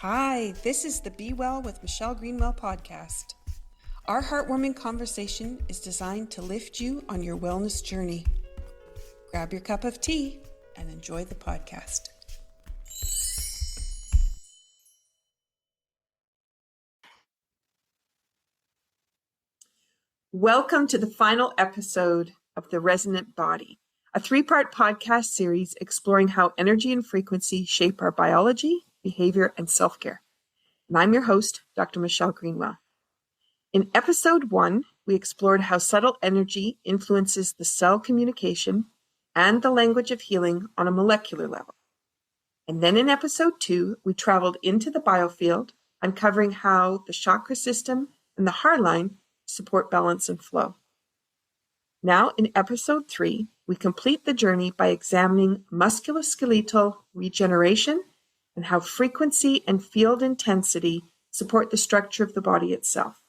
Hi, this is the Be Well with Michelle Greenwell podcast. Our heartwarming conversation is designed to lift you on your wellness journey. Grab your cup of tea and enjoy the podcast. Welcome to the final episode of the Resonant Body, a three-part podcast series exploring how energy and frequency shape our biology, behavior, and self-care. And I'm your host, Dr. Michelle Greenwell. In episode 1, we explored how subtle energy influences the cell communication and the language of healing on a molecular level. And then in episode 2, we traveled into the biofield, uncovering how the chakra system and the heart line support balance and flow. Now in episode 3, we complete the journey by examining musculoskeletal regeneration and how frequency and field intensity support the structure of the body itself.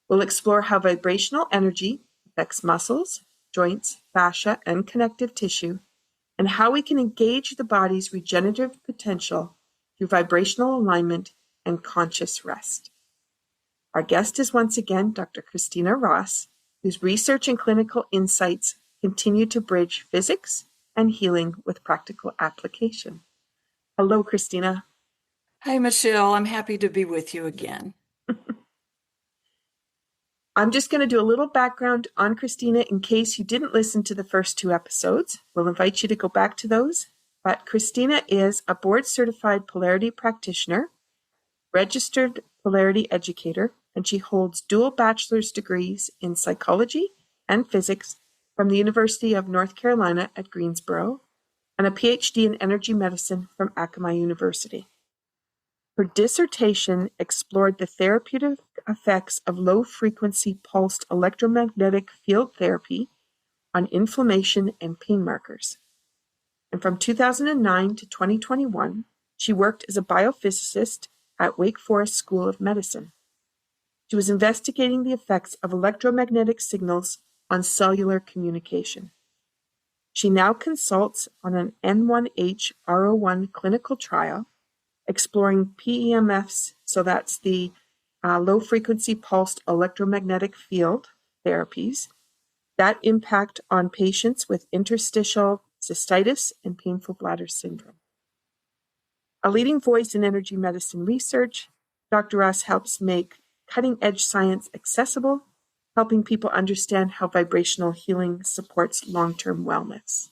We'll explore how vibrational energy affects muscles, joints, fascia, and connective tissue, and how we can engage the body's regenerative potential through vibrational alignment and conscious rest. Our guest is once again Dr. Christina Ross, whose research and clinical insights continue to bridge physics and healing with practical application. Hello, Christina. Hi, Michelle. I'm happy to be with you again. I'm just going to do a little background on Christina in case you didn't listen to the first 2 episodes. We'll invite you to go back to those. But Christina is a board-certified polarity practitioner, registered polarity educator, and she holds dual bachelor's degrees in psychology and physics from the University of North Carolina at Greensboro, and a PhD in energy medicine from Akamai University. Her dissertation explored the therapeutic effects of low-frequency pulsed electromagnetic field therapy on inflammation and pain markers. And from 2009 to 2021, she worked as a biophysicist at Wake Forest School of Medicine. She was investigating the effects of electromagnetic signals on cellular communication. She now consults on an N1H-R01 clinical trial exploring PEMFs, so that's the low-frequency pulsed electromagnetic field therapies, that impact on patients with interstitial cystitis and painful bladder syndrome. A leading voice in energy medicine research, Dr. Ross helps make cutting-edge science accessible, helping people understand how vibrational healing supports long-term wellness.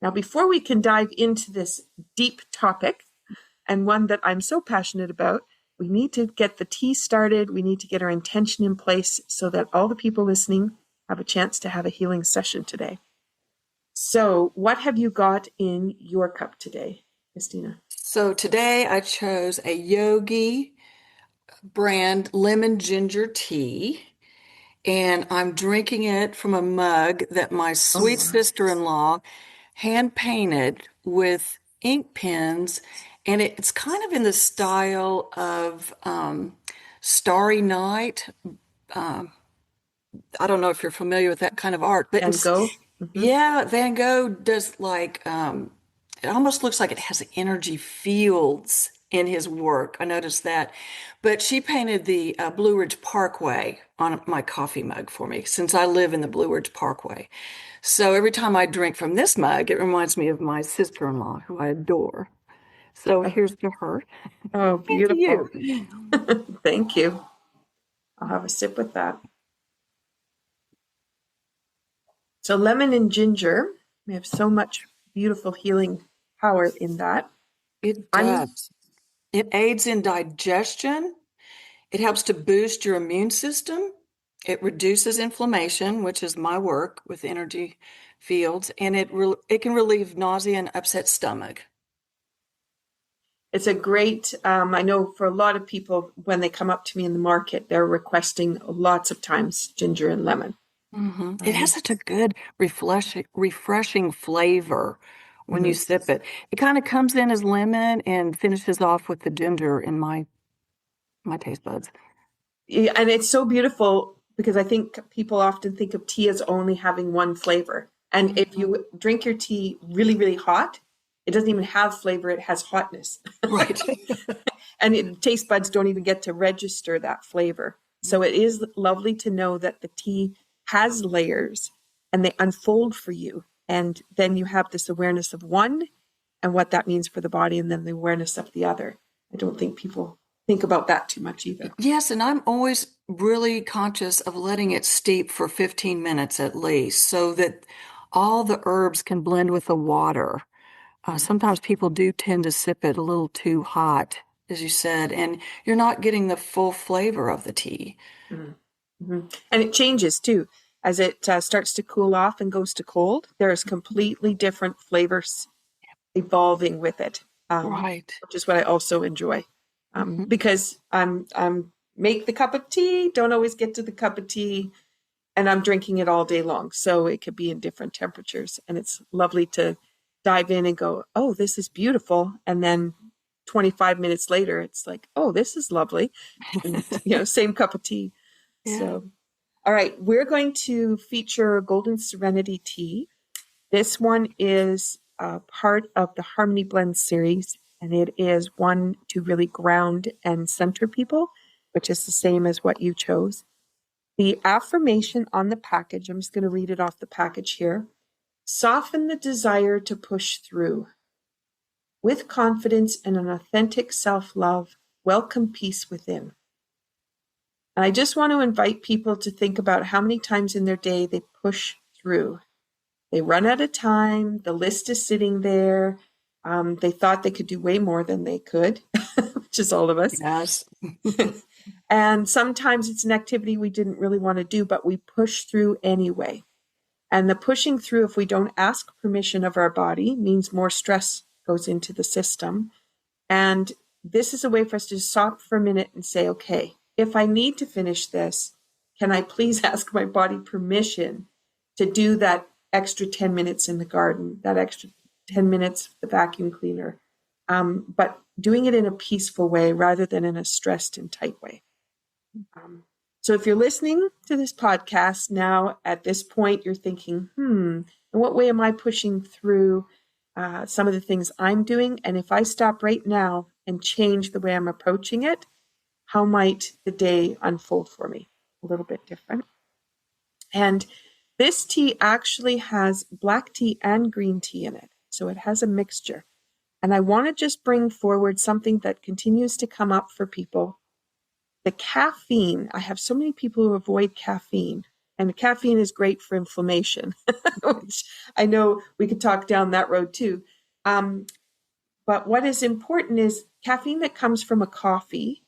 Now, before we can dive into this deep topic, and one that I'm so passionate about, we need to get the tea started. We need to get our intention in place so that all the people listening have a chance to have a healing session today. So what have you got in your cup today, Christina? So today I chose a Yogi brand lemon ginger tea, and I'm drinking it from a mug that my sweet sister-in-law hand painted with ink pens, and it's kind of in the style of Starry Night. I don't know if you're familiar with that kind of art, but Van Gogh? yeah, Van Gogh does like it almost looks like it has energy fields in his work. I noticed that. But she painted the Blue Ridge Parkway on my coffee mug for me since I live in the Blue Ridge Parkway. So every time I drink from this mug, it reminds me of my sister-in-law, who I adore. So here's to her. Oh, beautiful. Thank you. Thank you. I'll have a sip with that. So lemon and ginger, we have so much beautiful healing power in that. It does. It aids in digestion. It helps to boost your immune system. It reduces inflammation, which is my work with energy fields, and it can relieve nausea and upset stomach. It's a great, I know for a lot of people, when they come up to me in the market, they're requesting lots of times ginger and lemon. Mm-hmm. It has such a good refreshing flavor when you sip it. It kind of comes in as lemon and finishes off with the ginger in my taste buds. Yeah, and it's so beautiful because I think people often think of tea as only having one flavor. And if you drink your tea really, really hot, It doesn't even have flavor. It has hotness. Right. And taste buds don't even get to register that flavor. So it is lovely to know that the tea has layers and they unfold for you. And then you have this awareness of one and what that means for the body, and then the awareness of the other. I don't think people think about that too much either. Yes, and I'm always really conscious of letting it steep for 15 minutes at least so that all the herbs can blend with the water. Sometimes people do tend to sip it a little too hot, as you said, and you're not getting the full flavor of the tea. Mm-hmm. And it changes too. As it starts to cool off and goes to cold, there's completely different flavors evolving with it, Right. which is what I also enjoy. Mhm. Because I'm make the cup of tea, don't always get to the cup of tea, and I'm drinking it all day long. So it could be in different temperatures, and it's lovely to dive in and go, oh, this is beautiful. And then 25 minutes later, it's like, oh, this is lovely. And, same cup of tea. Yeah. So, all right, we're going to feature Golden Serenity Tea. This one is part of the Harmony Blend series, and it is one to really ground and center people, which is the same as what you chose. The affirmation on the package, I'm just going to read it off the package here. Soften the desire to push through. With confidence and an authentic self-love, welcome peace within. And I just want to invite people to think about how many times in their day they push through. They run out of time. The list is sitting there. They thought they could do way more than they could, which is all of us. Yes. And sometimes it's an activity we didn't really want to do, but we push through anyway. And the pushing through, if we don't ask permission of our body, means more stress goes into the system. And this is a way for us to stop for a minute and say, okay, if I need to finish this, can I please ask my body permission to do that extra 10 minutes in the garden, that extra 10 minutes with the vacuum cleaner, but doing it in a peaceful way rather than in a stressed and tight way. So if you're listening to this podcast now, at this point, you're thinking, in what way am I pushing through some of the things I'm doing? And if I stop right now and change the way I'm approaching it, how might the day unfold for me? A little bit different. And this tea actually has black tea and green tea in it. So it has a mixture. And I want to just bring forward something that continues to come up for people. The caffeine. I have so many people who avoid caffeine. And caffeine is great for inflammation, which I know we could talk down that road too. But what is important is caffeine that comes from a coffee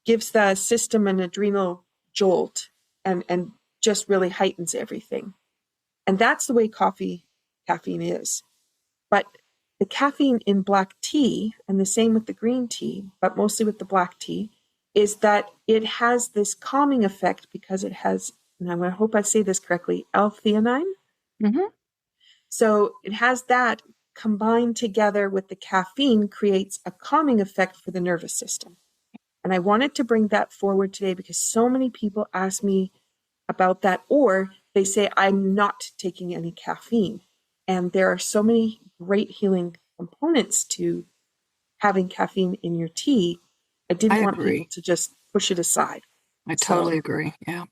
gives the system an adrenal jolt and just really heightens everything. And that's the way caffeine is. But the caffeine in black tea, and the same with the green tea, but mostly with the black tea, is that it has this calming effect because it has, and I hope I say this correctly, L-theanine. Mm-hmm. So it has that combined together with the caffeine creates a calming effect for the nervous system. And I wanted to bring that forward today because so many people ask me about that, or they say, I'm not taking any caffeine. And there are so many great healing components to having caffeine in your tea. I didn't want people to just push it aside. I totally agree. Yeah.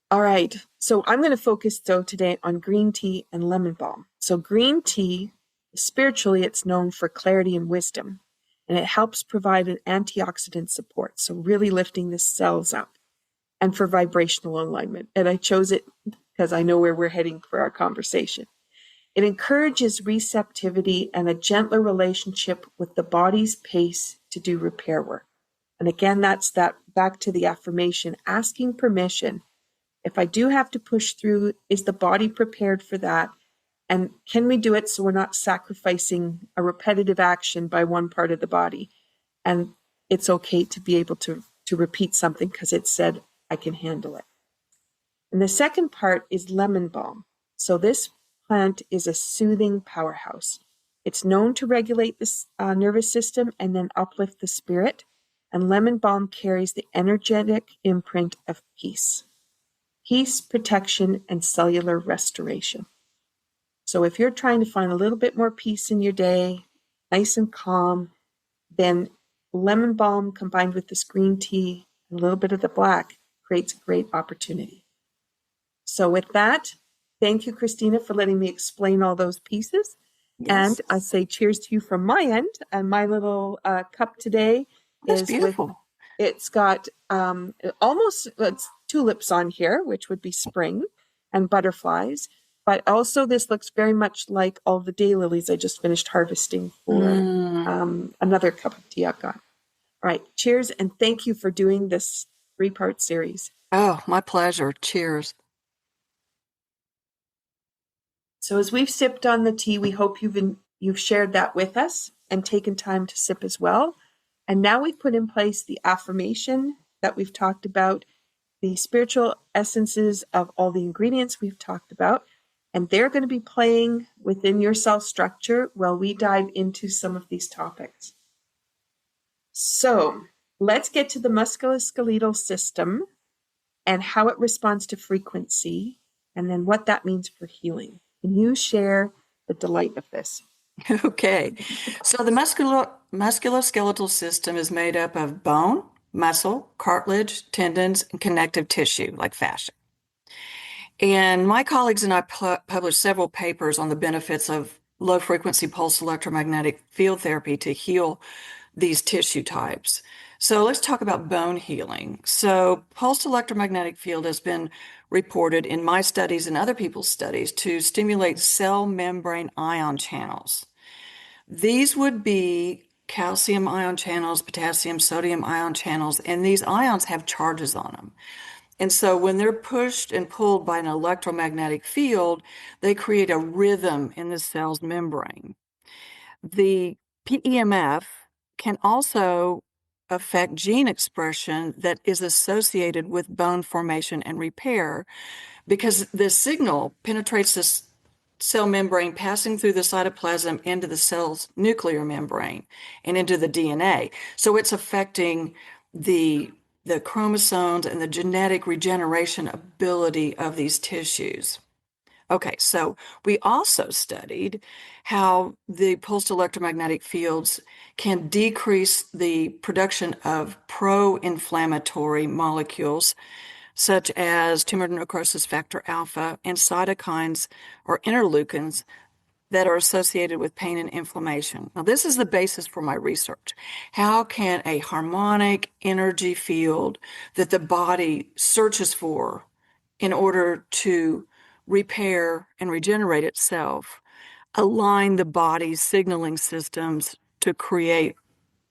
All right. So I'm going to focus, though, today on green tea and lemon balm. So green tea, spiritually, it's known for clarity and wisdom. And it helps provide an antioxidant support. So really lifting the cells up and for vibrational alignment. And I chose it because I know where we're heading for our conversation. It encourages receptivity and a gentler relationship with the body's pace to do repair work. And again, that's that back to the affirmation, asking permission. If I do have to push through, is the body prepared for that? And can we do it so we're not sacrificing a repetitive action by one part of the body? And it's okay to be able to repeat something because it said, I can handle it. And the second part is lemon balm. So this plant is a soothing powerhouse. It's known to regulate the nervous system and then uplift the spirit. And lemon balm carries the energetic imprint of peace, protection, and cellular restoration. So if you're trying to find a little bit more peace in your day, nice and calm, then lemon balm combined with this green tea and a little bit of the black creates a great opportunity. So with that, thank you, Christina, for letting me explain all those pieces. Yes. And I say cheers to you from my end. And my little cup today That's is with, beautiful. it's got almost it's tulips on here, which would be spring, and butterflies. But also this looks very much like all the daylilies I just finished harvesting for another cup of tea I've got. All right, cheers, and thank you for doing this 3-part series. Oh, my pleasure. Cheers. So as we've sipped on the tea, we hope you've shared that with us and taken time to sip as well. And now we've put in place the affirmation that we've talked about, the spiritual essences of all the ingredients we've talked about, and they're going to be playing within your cell structure while we dive into some of these topics. So let's get to the musculoskeletal system and how it responds to frequency, and then what that means for healing. Can you share the delight of this? Okay. So the musculoskeletal system is made up of bone, muscle, cartilage, tendons, and connective tissue like fascia. And my colleagues and I published several papers on the benefits of low frequency pulse electromagnetic field therapy to heal these tissue types. So let's talk about bone healing. So pulsed electromagnetic field has been reported in my studies and other people's studies to stimulate cell membrane ion channels. These would be calcium ion channels, potassium, sodium ion channels, and these ions have charges on them. And so when they're pushed and pulled by an electromagnetic field, they create a rhythm in the cell's membrane. The PEMF can also affect gene expression that is associated with bone formation and repair because the signal penetrates this cell membrane, passing through the cytoplasm into the cell's nuclear membrane and into the DNA. So it's affecting the chromosomes and the genetic regeneration ability of these tissues. Okay, so we also studied how the pulsed electromagnetic fields can decrease the production of pro-inflammatory molecules such as tumor necrosis factor alpha and cytokines or interleukins that are associated with pain and inflammation. Now, this is the basis for my research. How can a harmonic energy field that the body searches for in order to repair and regenerate itself align the body's signaling systems to create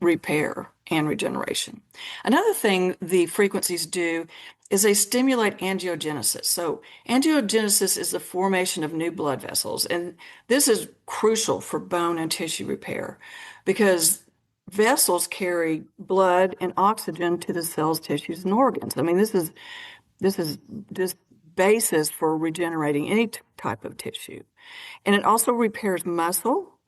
repair and regeneration? Another thing the frequencies do is they stimulate angiogenesis. So angiogenesis is the formation of new blood vessels, and this is crucial for bone and tissue repair because vessels carry blood and oxygen to the cells, tissues, and organs. I mean, this is just basis for regenerating any type of tissue. And it also repairs muscle.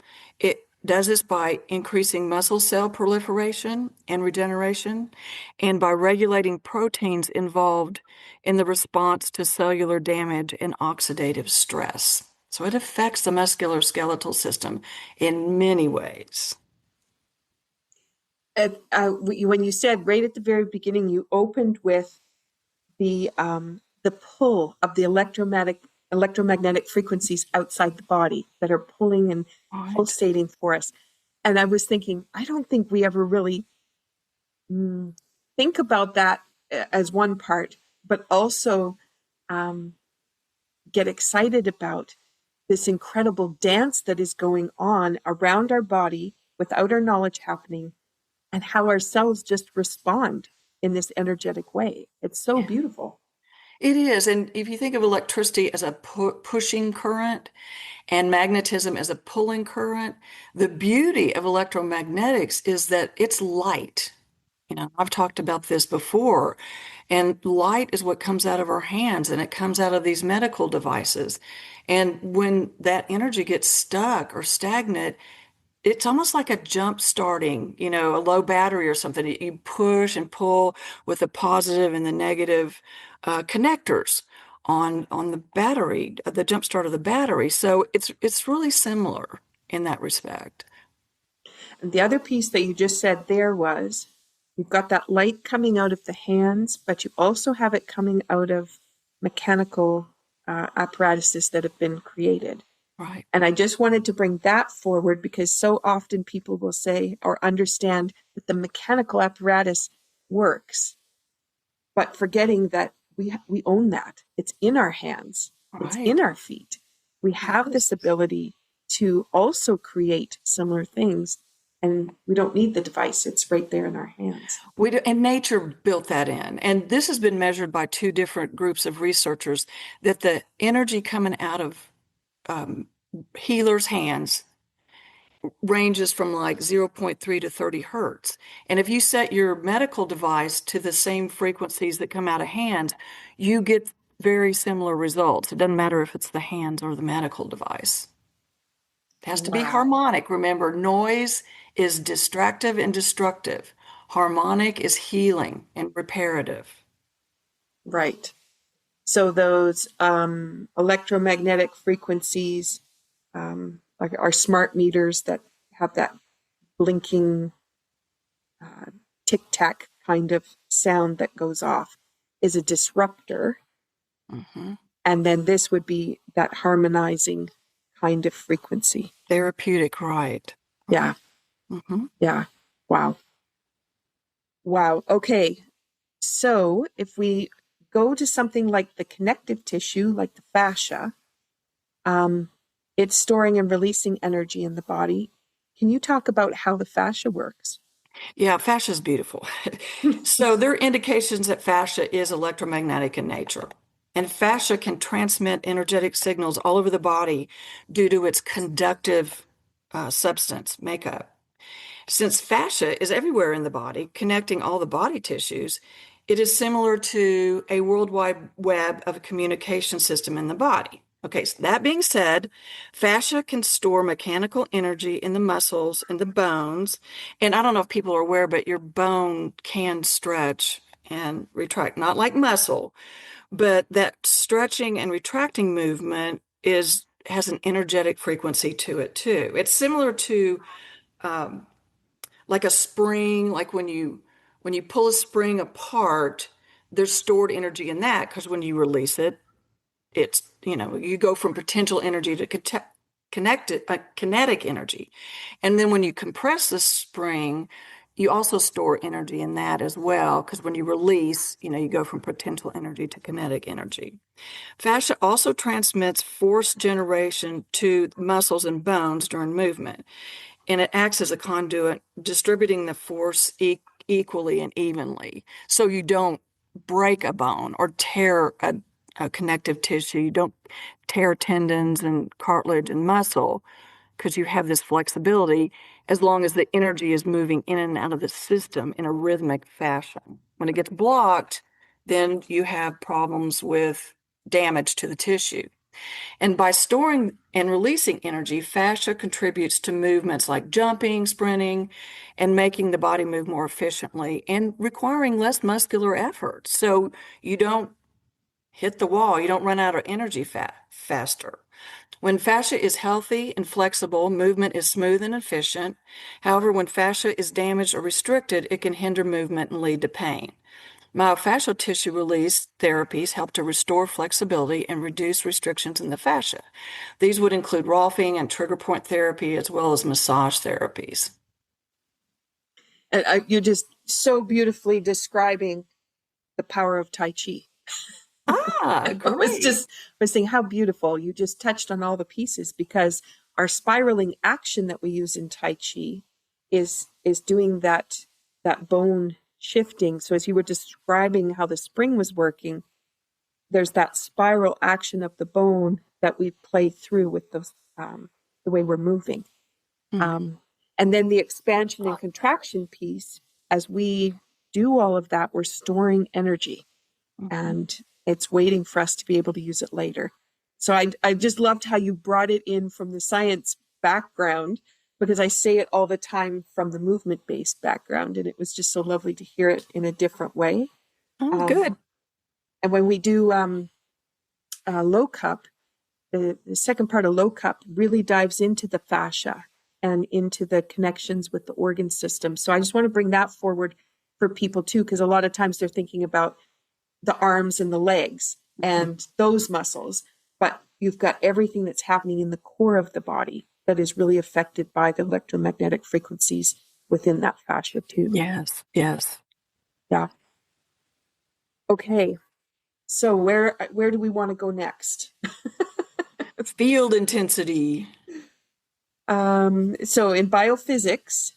It does this by increasing muscle cell proliferation and regeneration, and by regulating proteins involved in the response to cellular damage and oxidative stress. So it affects the musculoskeletal system in many ways. When you said right at the very beginning, you opened with the pull of the electromagnetic frequencies outside the body that are pulling and Right. pulsating for us. And I was thinking, I don't think we ever really think about that as one part, but also get excited about this incredible dance that is going on around our body without our knowledge happening, and how our cells just respond in this energetic way. It's so beautiful. It is. And if you think of electricity as a pushing current and magnetism as a pulling current, the beauty of electromagnetics is that it's light. You know, I've talked about this before, and light is what comes out of our hands and it comes out of these medical devices. And when that energy gets stuck or stagnant, it's almost like a jump starting, you know, a low battery or something. You push and pull with the positive and the negative connectors on the battery, the jump start of the battery. So it's really similar in that respect. And the other piece that you just said there was you've got that light coming out of the hands, but you also have it coming out of mechanical apparatuses that have been created. Right. And I just wanted to bring that forward because so often people will say or understand that the mechanical apparatus works, but forgetting that we own that. It's in our hands. It's in Right. our feet. We have this ability to also create similar things, and we don't need the device. It's right there in our hands. And nature built that in. And this has been measured by two different groups of researchers that the energy coming out of healers' hands ranges from like zero point 0.3 to 30 hertz. And if you set your medical device to the same frequencies that come out of hands, you get very similar results. It doesn't matter if it's the hands or the medical device. It has to be Wow. harmonic. Remember, noise is distractive and destructive. Harmonic is healing and reparative. Right. So those electromagnetic frequencies, like our smart meters that have that blinking tic-tac kind of sound that goes off, is a disruptor. Mm-hmm. And then this would be that harmonizing kind of frequency. Therapeutic, right. Yeah. Mm-hmm. Yeah. Wow. Wow. Okay. So if we go to something like the connective tissue, like the fascia, it's storing and releasing energy in the body. Can you talk about how the fascia works? Yeah, fascia is beautiful. So there are indications that fascia is electromagnetic in nature. And fascia can transmit energetic signals all over the body due to its conductive substance makeup. Since fascia is everywhere in the body, connecting all the body tissues, it is similar to a worldwide web of a communication system in the body. Okay, so that being said, fascia can store mechanical energy in the muscles and the bones. And I don't know if people are aware, but your bone can stretch and retract, not like muscle, but that stretching and retracting movement has an energetic frequency to it too. It's similar to um, like a spring, like when you pull a spring apart, there's stored energy in that because when you release it, it's you go from potential energy to kinetic energy, and then when you compress the spring, you also store energy in that as well because when you release, you go from potential energy to kinetic energy. Fascia also transmits force generation to muscles and bones during movement, and it acts as a conduit, distributing the force equally and evenly. So you don't break a bone or tear a connective tissue. You don't tear tendons and cartilage and muscle because you have this flexibility as long as the energy is moving in and out of the system in a rhythmic fashion. When it gets blocked, then you have problems with damage to the tissue. And by storing and releasing energy, fascia contributes to movements like jumping, sprinting, and making the body move more efficiently and requiring less muscular effort. So you don't hit the wall, you don't run out of energy faster. When fascia is healthy and flexible, movement is smooth and efficient. However, when fascia is damaged or restricted, it can hinder movement and lead to pain. Myofascial tissue release therapies help to restore flexibility and reduce restrictions in the fascia. These would include rolfing and trigger point therapy, as well as massage therapies. And you're just so beautifully describing the power of Tai Chi. Ah, I great. was saying how beautiful. You just touched on all the pieces because our spiraling action that we use in Tai Chi is doing that bone shifting. So as you were describing how the spring was working, there's that spiral action of the bone that we play through with the way we're moving. Mm-hmm. And then the expansion and contraction piece, as we do all of that, we're storing energy and it's waiting for us to be able to use it later. So I just loved how you brought it in from the science background because I say it all the time from the movement-based background, and it was just so lovely to hear it in a different way. Oh, Um, good. and when we do low cup, the second part of low cup really dives into the fascia and into the connections with the organ system. So I just want to bring that forward for people too, because a lot of times they're thinking about the arms and the legs and those muscles, but you've got everything that's happening in the core of the body that is really affected by the electromagnetic frequencies within that fascia too. Yes, yes. Yeah. Okay. So where do we want to go next? Field intensity. So in biophysics,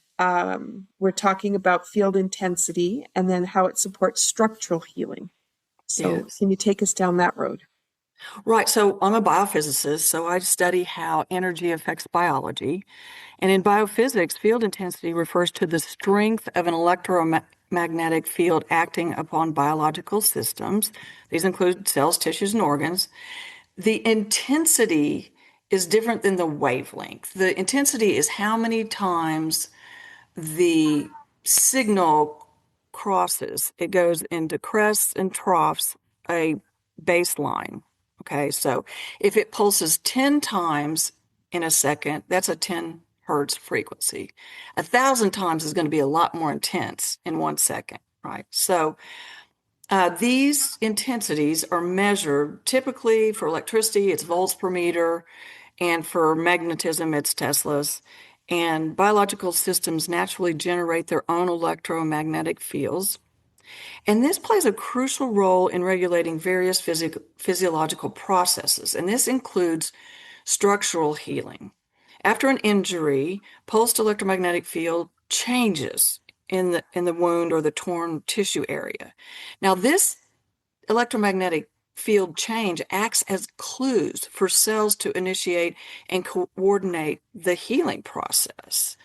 we're talking about field intensity and then how it supports structural healing. So Yes. can you take us down that road? Right. So I'm a biophysicist, so I study how energy affects biology. And in biophysics, field intensity refers to the strength of an electromagnetic field acting upon biological systems. These include cells, tissues, and organs. The intensity is different than the wavelength. The intensity is how many times the signal crosses. It goes into crests and troughs, a baseline. Okay, so if it pulses 10 times in a second, that's a 10 hertz frequency. 1,000 times is going to be a lot more intense in 1 second, right? So these intensities are measured typically for electricity, it's volts per meter, and for magnetism, it's Teslas. And biological systems naturally generate their own electromagnetic fields. And this plays a crucial role in regulating various physiological processes, and this includes structural healing. After an injury, pulsed electromagnetic field changes in the wound or the torn tissue area. Now, this electromagnetic field change acts as clues for cells to initiate and coordinate the healing process.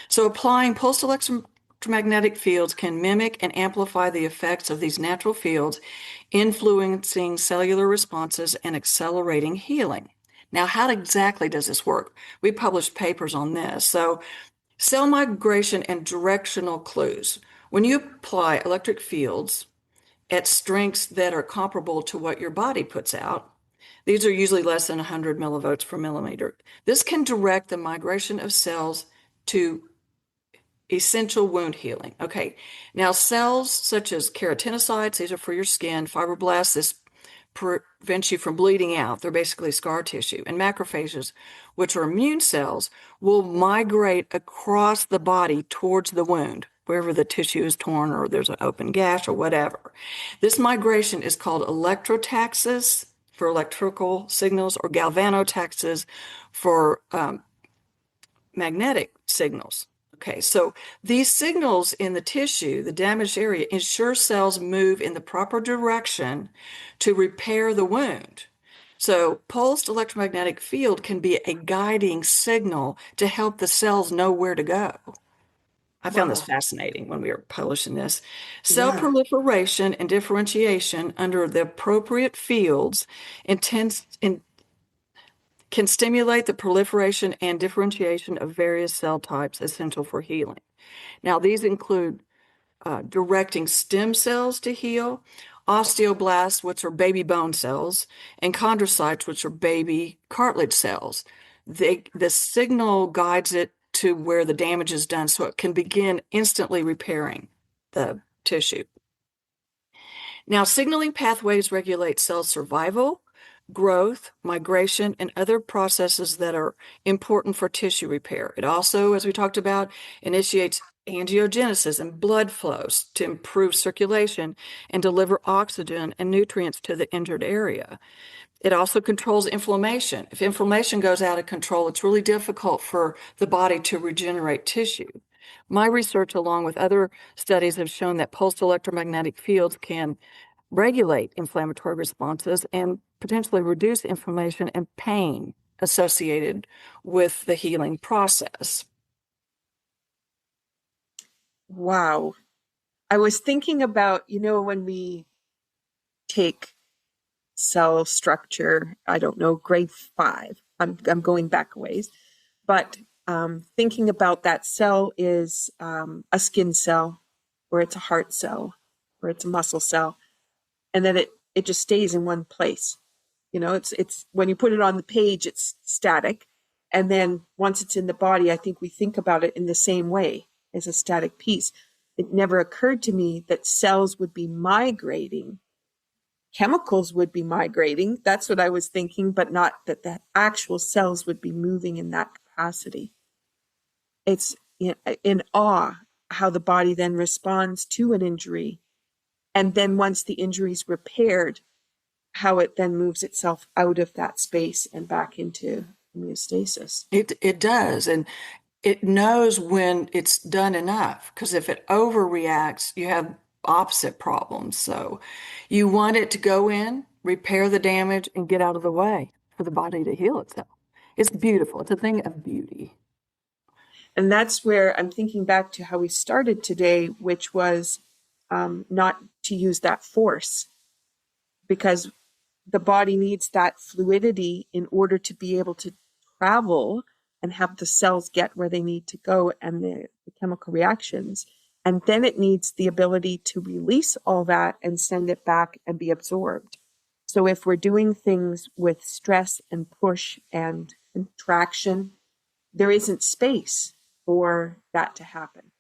So, applying pulsed electromagnetic fields can mimic and amplify the effects of these natural fields, influencing cellular responses and accelerating healing. Now, how exactly does this work? We published papers on this. So, cell migration and directional clues. When you apply electric fields at strengths that are comparable to what your body puts out, these are usually less than 100 millivolts per millimeter. This can direct the migration of cells to essential wound healing. Okay, now cells such as keratinocytes, these are for your skin, fibroblasts, this prevents you from bleeding out. They're basically scar tissue. And macrophages, which are immune cells, will migrate across the body towards the wound, wherever the tissue is torn or there's an open gash or whatever. This migration is called electrotaxis for electrical signals or galvanotaxis for magnetic signals. Okay, so these signals in the tissue, the damaged area, ensure cells move in the proper direction to repair the wound. So pulsed electromagnetic field can be a guiding signal to help the cells know where to go. I found this Wow. fascinating when we were publishing this. Cell Yeah. proliferation and differentiation under the appropriate fields can stimulate the proliferation and differentiation of various cell types essential for healing. Now, these include directing stem cells to heal, osteoblasts, which are baby bone cells, and chondrocytes, which are baby cartilage cells. The signal guides it to where the damage is done so it can begin instantly repairing the tissue. Now, signaling pathways regulate cell survival, growth, migration, and other processes that are important for tissue repair. It also, as we talked about, initiates angiogenesis and blood flows to improve circulation and deliver oxygen and nutrients to the injured area. It also controls inflammation. If inflammation goes out of control, it's really difficult for the body to regenerate tissue. My research, along with other studies, have shown that pulsed electromagnetic fields can regulate inflammatory responses and potentially reduce inflammation and pain associated with the healing process. Wow. I was thinking about, when we take cell structure, I don't know, grade 5. I'm going back a ways, but thinking about that cell is a skin cell, or it's a heart cell, or it's a muscle cell, and then it just stays in one place. It's when you put it on the page, it's static. And then once it's in the body, I think we think about it in the same way as a static piece. It never occurred to me that cells would be migrating, chemicals would be migrating. That's what I was thinking, but not that the actual cells would be moving in that capacity. It's in awe how the body then responds to an injury. And then once the injury is repaired, how it then moves itself out of that space and back into homeostasis. It does. And it knows when it's done enough, because if it overreacts, you have opposite problems. So you want it to go in, repair the damage, and get out of the way for the body to heal itself. It's beautiful. It's a thing of beauty. And that's where I'm thinking back to how we started today, which was not to use that force, because the body needs that fluidity in order to be able to travel and have the cells get where they need to go and the chemical reactions. And then it needs the ability to release all that and send it back and be absorbed. So if we're doing things with stress and push and contraction, there isn't space for that to happen.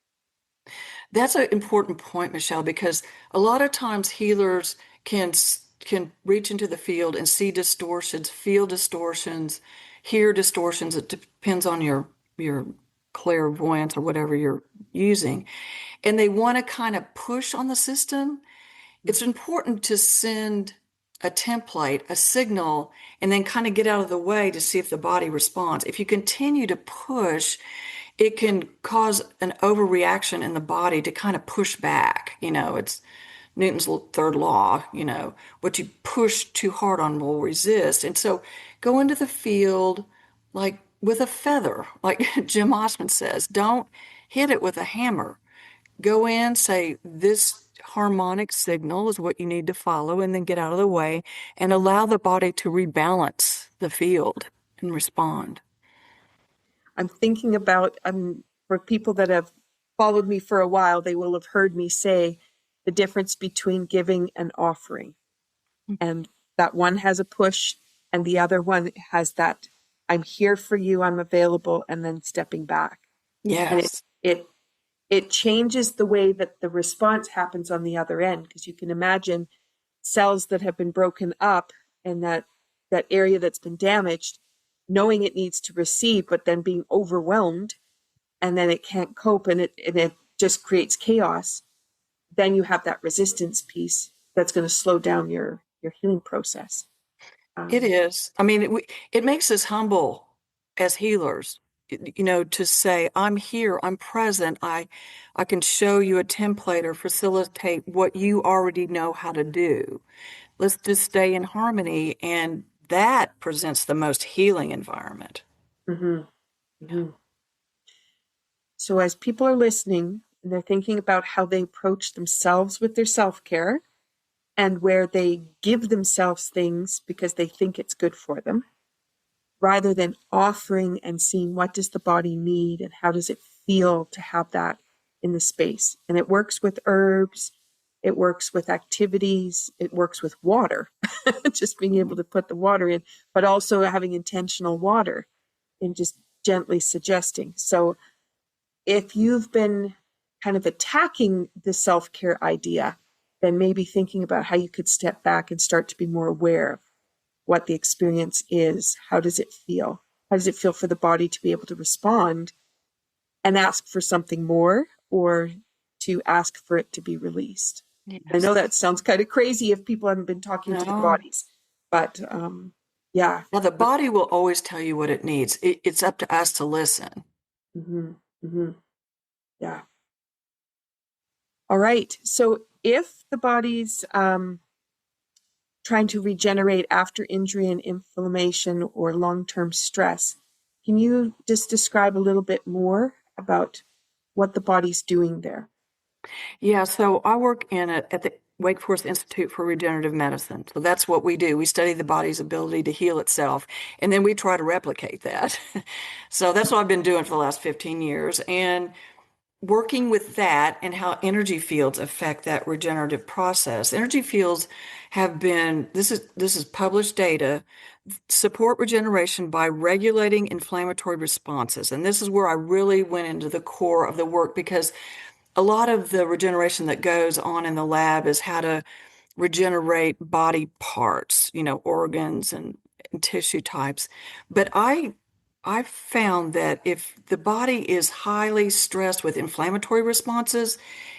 That's an important point, Michelle, because a lot of times healers can reach into the field and see distortions, feel distortions, hear distortions. It depends on your clairvoyance or whatever you're using. And they want to kind of push on the system. It's important to send a template, a signal, and then kind of get out of the way to see if the body responds. If you continue to push, it can cause an overreaction in the body to kind of push back. It's Newton's third law, what you push too hard on will resist. And so go into the field like with a feather, like Jim Osmond says, don't hit it with a hammer. Go in, say, this harmonic signal is what you need to follow, and then get out of the way and allow the body to rebalance the field and respond. I'm thinking about, for people that have followed me for a while, they will have heard me say the difference between giving and offering. And that one has a push and the other one has that, I'm here for you, I'm available, and then stepping back. Yes. And it changes the way that the response happens on the other end, because you can imagine cells that have been broken up and that area that's been damaged, knowing it needs to receive, but then being overwhelmed, and then it can't cope, and it just creates chaos. Then you have that resistance piece that's going to slow down your healing process. It is. I mean, it makes us humble as healers, to say, I'm here, I'm present, I can show you a template or facilitate what you already know how to do. Let's just stay in harmony, and that presents the most healing environment. Mm-hmm. Mm-hmm. So as people are listening and they're thinking about how they approach themselves with their self-care and where they give themselves things because they think it's good for them, rather than offering and seeing what does the body need and how does it feel to have that in the space. And it works with herbs, it works with activities, it works with water, just being able to put the water in, but also having intentional water and just gently suggesting. So if you've been kind of attacking the self-care idea, then maybe thinking about how you could step back and start to be more aware of what the experience is. How does it feel? How does it feel for the body to be able to respond and ask for something more, or to ask for it to be released? Yes. I know that sounds kind of crazy if people haven't been talking to their bodies, but yeah. Now, the body will always tell you what it needs. It's up to us to listen. Mm-hmm. Mm-hmm. Yeah. All right. So if the body's trying to regenerate after injury and inflammation or long-term stress, can you just describe a little bit more about what the body's doing there? Yeah, so I work at the Wake Forest Institute for Regenerative Medicine. So that's what we do. We study the body's ability to heal itself, and then we try to replicate that. So that's what I've been doing for the last 15 years. And working with that and how energy fields affect that regenerative process. Energy fields have been, this is published data, support regeneration by regulating inflammatory responses. And this is where I really went into the core of the work, because a lot of the regeneration that goes on in the lab is how to regenerate body parts, organs and tissue types. But I found that if the body is highly stressed with inflammatory responses,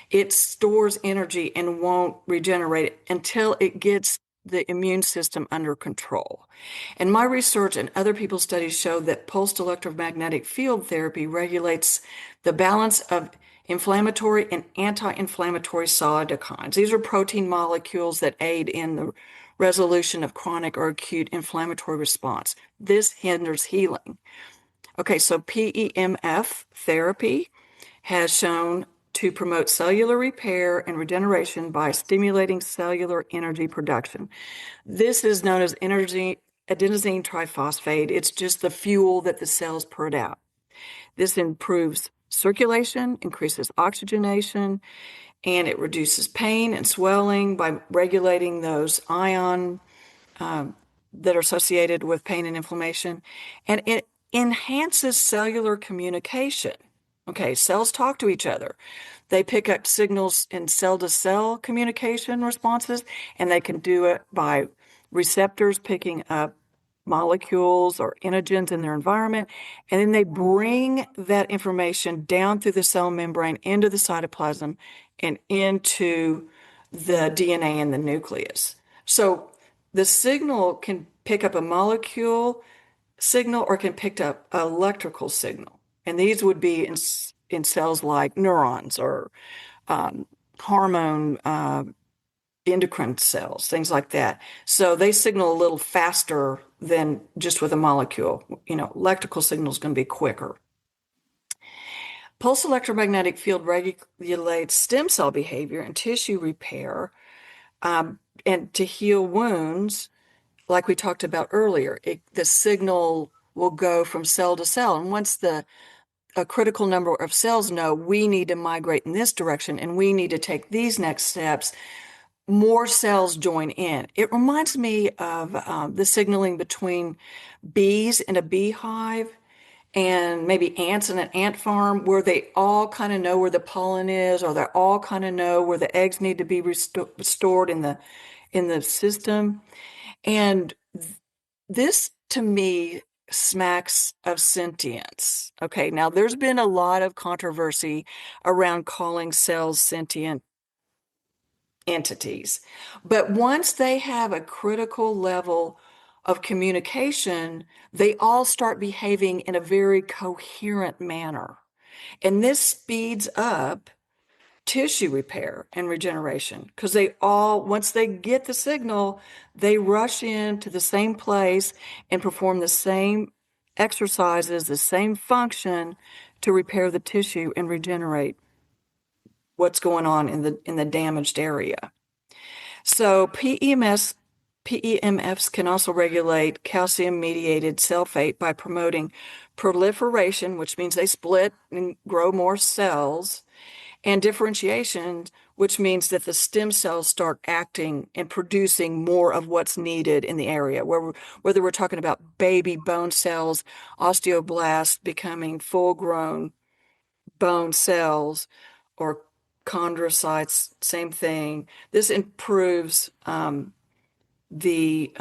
it stores energy and won't regenerate until it gets the immune system under control. And my research and other people's studies show that pulsed electromagnetic field therapy regulates the balance of inflammatory and anti-inflammatory cytokines. These are protein molecules that aid in the resolution of chronic or acute inflammatory response. This hinders healing. Okay, so PEMF therapy has shown to promote cellular repair and regeneration by stimulating cellular energy production. This is known as adenosine triphosphate. It's just the fuel that the cells put out. This improves circulation, increases oxygenation, and it reduces pain and swelling by regulating those ions that are associated with pain and inflammation. And it enhances cellular communication. Okay, cells talk to each other. They pick up signals in cell-to-cell communication responses, and they can do it by receptors picking up molecules or antigens in their environment, and then they bring that information down through the cell membrane into the cytoplasm and into the DNA in the nucleus. So the signal can pick up a molecule signal or can pick up an electrical signal. And these would be in cells like neurons or hormone endocrine cells, things like that. So they signal a little faster than just with a molecule. Electrical signal is going to be quicker. Pulse electromagnetic field regulates stem cell behavior and tissue repair, and to heal wounds, like we talked about earlier. The signal will go from cell to cell, and once a critical number of cells know we need to migrate in this direction and we need to take these next steps, more cells join in. It reminds me of the signaling between bees in a beehive and maybe ants in an ant farm, where they all kind of know where the pollen is, or they all kind of know where the eggs need to be stored in the system. And this, to me, smacks of sentience. Okay, now there's been a lot of controversy around calling cells sentient entities, but once they have a critical level of communication, they all start behaving in a very coherent manner. And this speeds up tissue repair and regeneration, because once they get the signal, they rush into the same place and perform the same exercises, the same function to repair the tissue and regenerate what's going on in the damaged area. So PEMFs can also regulate calcium-mediated cell fate by promoting proliferation, which means they split and grow more cells, and differentiation, which means that the stem cells start acting and producing more of what's needed in the area, whether we're talking about baby bone cells, osteoblasts becoming full-grown bone cells, or chondrocytes, same thing. This improves the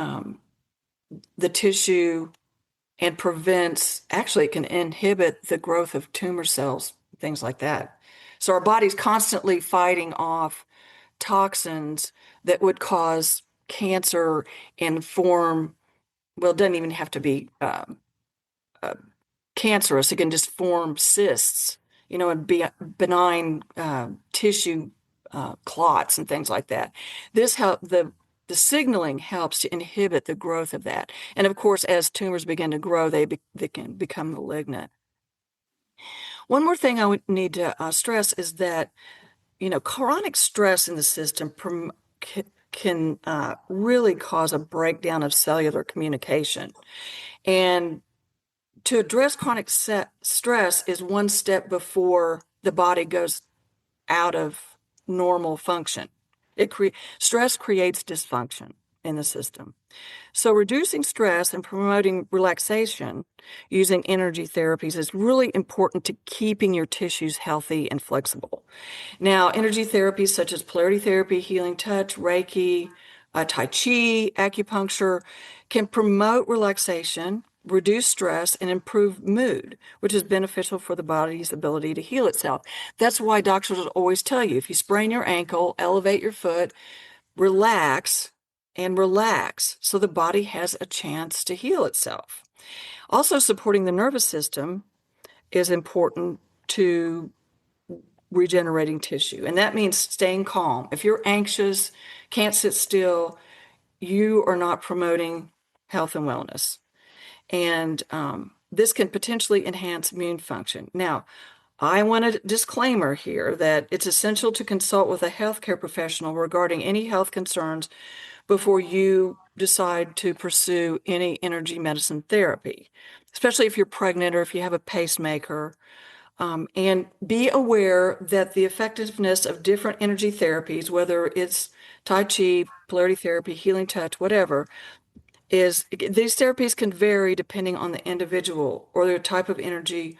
tissue and actually it can inhibit the growth of tumor cells, things like that. So our body's constantly fighting off toxins that would cause cancer and form, well, it doesn't even have to be cancerous. It can just form cysts, and be benign tissue clots and things like that. The signaling helps to inhibit the growth of that. And of course, as tumors begin to grow, they can become malignant. One more thing I would need to stress is that, chronic stress in the system can really cause a breakdown of cellular communication. And to address chronic stress is one step before the body goes out of normal function. Stress creates dysfunction in the system. So reducing stress and promoting relaxation using energy therapies is really important to keeping your tissues healthy and flexible. Now, energy therapies such as polarity therapy, healing touch, Reiki, Tai Chi, acupuncture can promote relaxation, reduce stress, and improve mood, which is beneficial for the body's ability to heal itself. That's why doctors will always tell you if you sprain your ankle, elevate your foot, relax and relax so the body has a chance to heal itself. Also, supporting the nervous system is important to regenerating tissue, and that means staying calm. If you're anxious, can't sit still, you are not promoting health and wellness. And this can potentially enhance immune function. Now, I want a disclaimer here that it's essential to consult with a healthcare professional regarding any health concerns before you decide to pursue any energy medicine therapy, especially if you're pregnant or if you have a pacemaker. And be aware that the effectiveness of different energy therapies, whether it's Tai Chi, polarity therapy, healing touch, whatever, these therapies can vary depending on the individual or the type of energy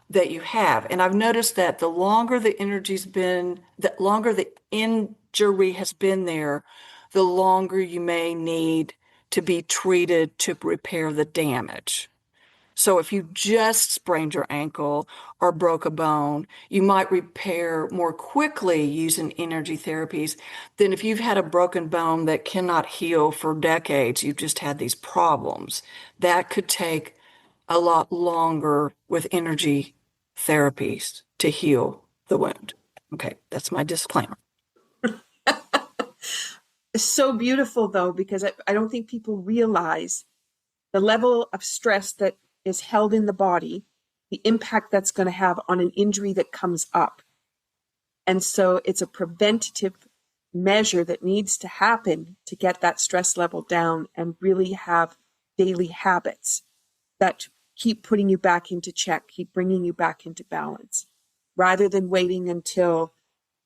that you have. And I've noticed that the longer the injury has been there, the longer you may need to be treated to repair the damage. So if you just sprained your ankle or broke a bone, you might repair more quickly using energy therapies than if you've had a broken bone that cannot heal for decades. You've just had these problems. That could take a lot longer with energy therapies to heal the wound. Okay, that's my disclaimer. It's so beautiful, though, because I don't think people realize the level of stress that is held in the body, the impact that's going to have on an injury that comes up. And so it's a preventative measure that needs to happen to get that stress level down and really have daily habits that keep putting you back into check, keep bringing you back into balance, rather than waiting until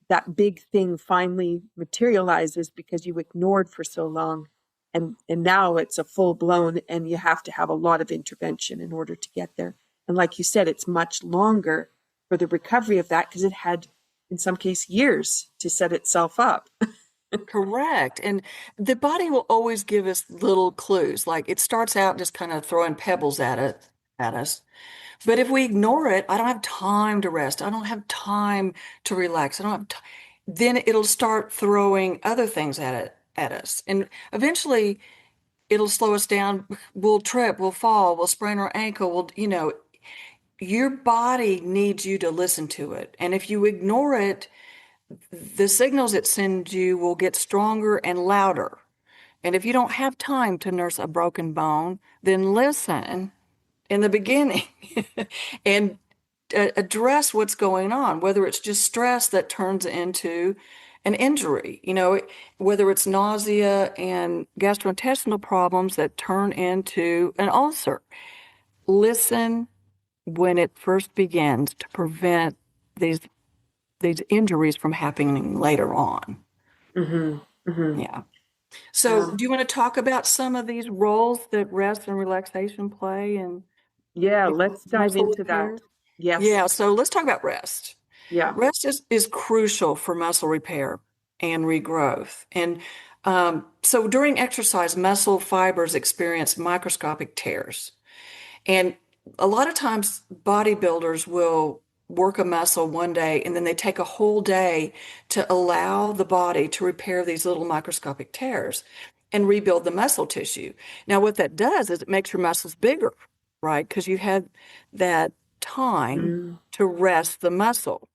that big thing finally materializes because you ignored for so long. And now it's a full blown, and you have to have a lot of intervention in order to get there. And like you said, it's much longer for the recovery of that because it had, in some case, years to set itself up. Correct. And the body will always give us little clues. Like it starts out just kind of throwing pebbles at us. But if we ignore it, I don't have time to rest. I don't have time to relax. I don't have time. Then it'll start throwing other things at us. And eventually it'll slow us down. We'll trip, we'll fall, we'll sprain our ankle. Your body needs you to listen to it. And if you ignore it, the signals it sends you will get stronger and louder. And if you don't have time to nurse a broken bone, then listen in the beginning and address what's going on, whether it's just stress that turns into an injury, whether it's nausea and gastrointestinal problems that turn into an ulcer. Listen when it first begins to prevent these injuries from happening later on. Mm-hmm, mm-hmm. Yeah. So, do you want to talk about some of these roles that rest and relaxation play in Yeah, let's dive muscle into repair? that. Yes. Yeah, so let's talk about rest. Yeah. Rest is crucial for muscle repair and regrowth. And so during exercise, muscle fibers experience microscopic tears. And a lot of times, bodybuilders will work a muscle one day and then they take a whole day to allow the body to repair these little microscopic tears and rebuild the muscle tissue. Now, what that does is it makes your muscles bigger, right? Because you had that time Mm. to rest the muscle.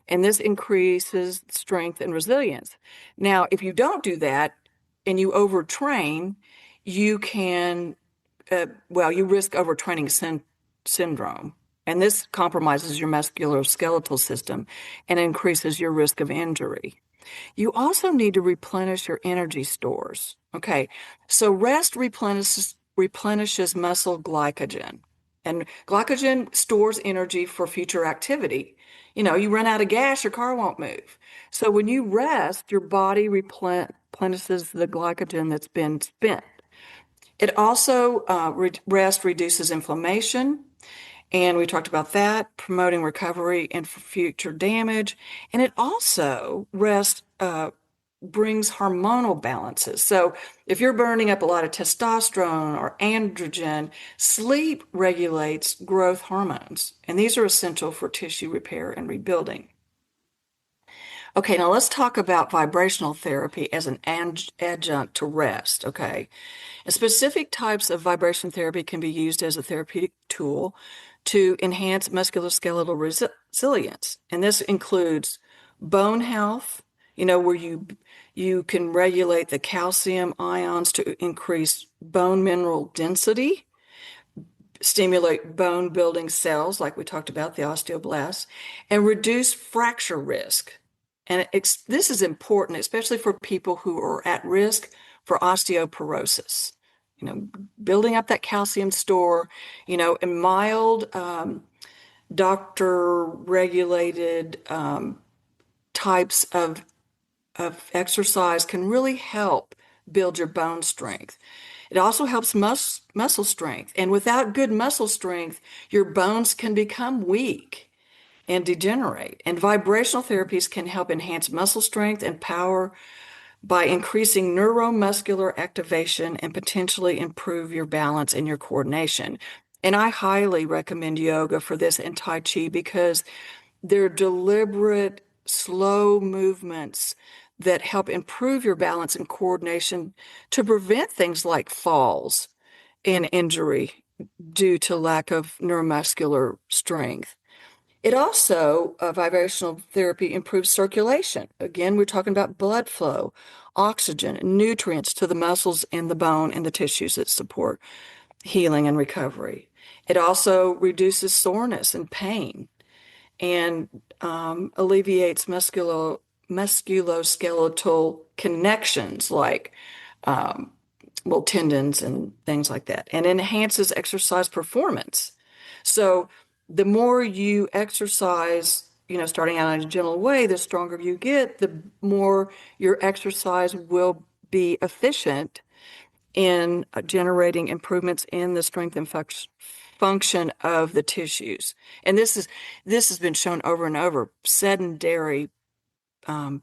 And this increases strength and resilience. Now, if you don't do that and you overtrain, you can you risk overtraining syndrome. And this compromises your musculoskeletal system and increases your risk of injury. You also need to replenish your energy stores. Okay, so rest replenishes muscle glycogen. And glycogen stores energy for future activity. You run out of gas, your car won't move. So when you rest, your body replenishes the glycogen that's been spent. It also, rest reduces inflammation, and we talked about that, promoting recovery and for future damage. And it also, rest brings hormonal balances. So if you're burning up a lot of testosterone or androgen, sleep regulates growth hormones, and these are essential for tissue repair and rebuilding. Okay, now let's talk about vibrational therapy as an adjunct to rest. Okay, and specific types of vibration therapy can be used as a therapeutic tool to enhance musculoskeletal resilience, and this includes bone health. Where you can regulate the calcium ions to increase bone mineral density, stimulate bone building cells, like we talked about, the osteoblasts, and reduce fracture risk. And this is important, especially for people who are at risk for osteoporosis. Building up that calcium store, in mild, doctor regulated types of exercise can really help build your bone strength. It also helps muscle strength. And without good muscle strength, your bones can become weak and degenerate. And vibrational therapies can help enhance muscle strength and power by increasing neuromuscular activation and potentially improve your balance and your coordination. And I highly recommend yoga for this and Tai Chi because they're deliberate, slow movements that help improve your balance and coordination to prevent things like falls and injury due to lack of neuromuscular strength. It also, vibrational therapy improves circulation. Again, we're talking about blood flow, oxygen, nutrients to the muscles and the bone and the tissues that support healing and recovery. It also reduces soreness and pain and alleviates musculoskeletal connections like tendons and things like that, and enhances exercise performance. So the more you exercise, starting out in a gentle way, the stronger you get, the more your exercise will be efficient in generating improvements in the strength and function of the tissues. And this has been shown over and over. Sedentary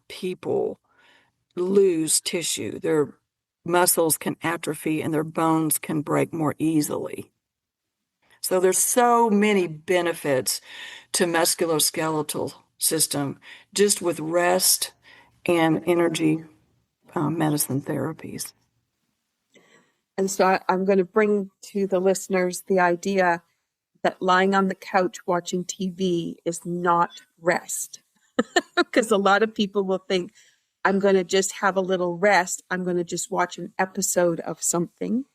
people lose tissue. Their muscles can atrophy and their bones can break more easily. So there's so many benefits to musculoskeletal system just with rest and energy medicine therapies. And so I'm going to bring to the listeners the idea that lying on the couch watching TV is not rest. Because a lot of people will think, I'm going to just have a little rest. I'm going to just watch an episode of something.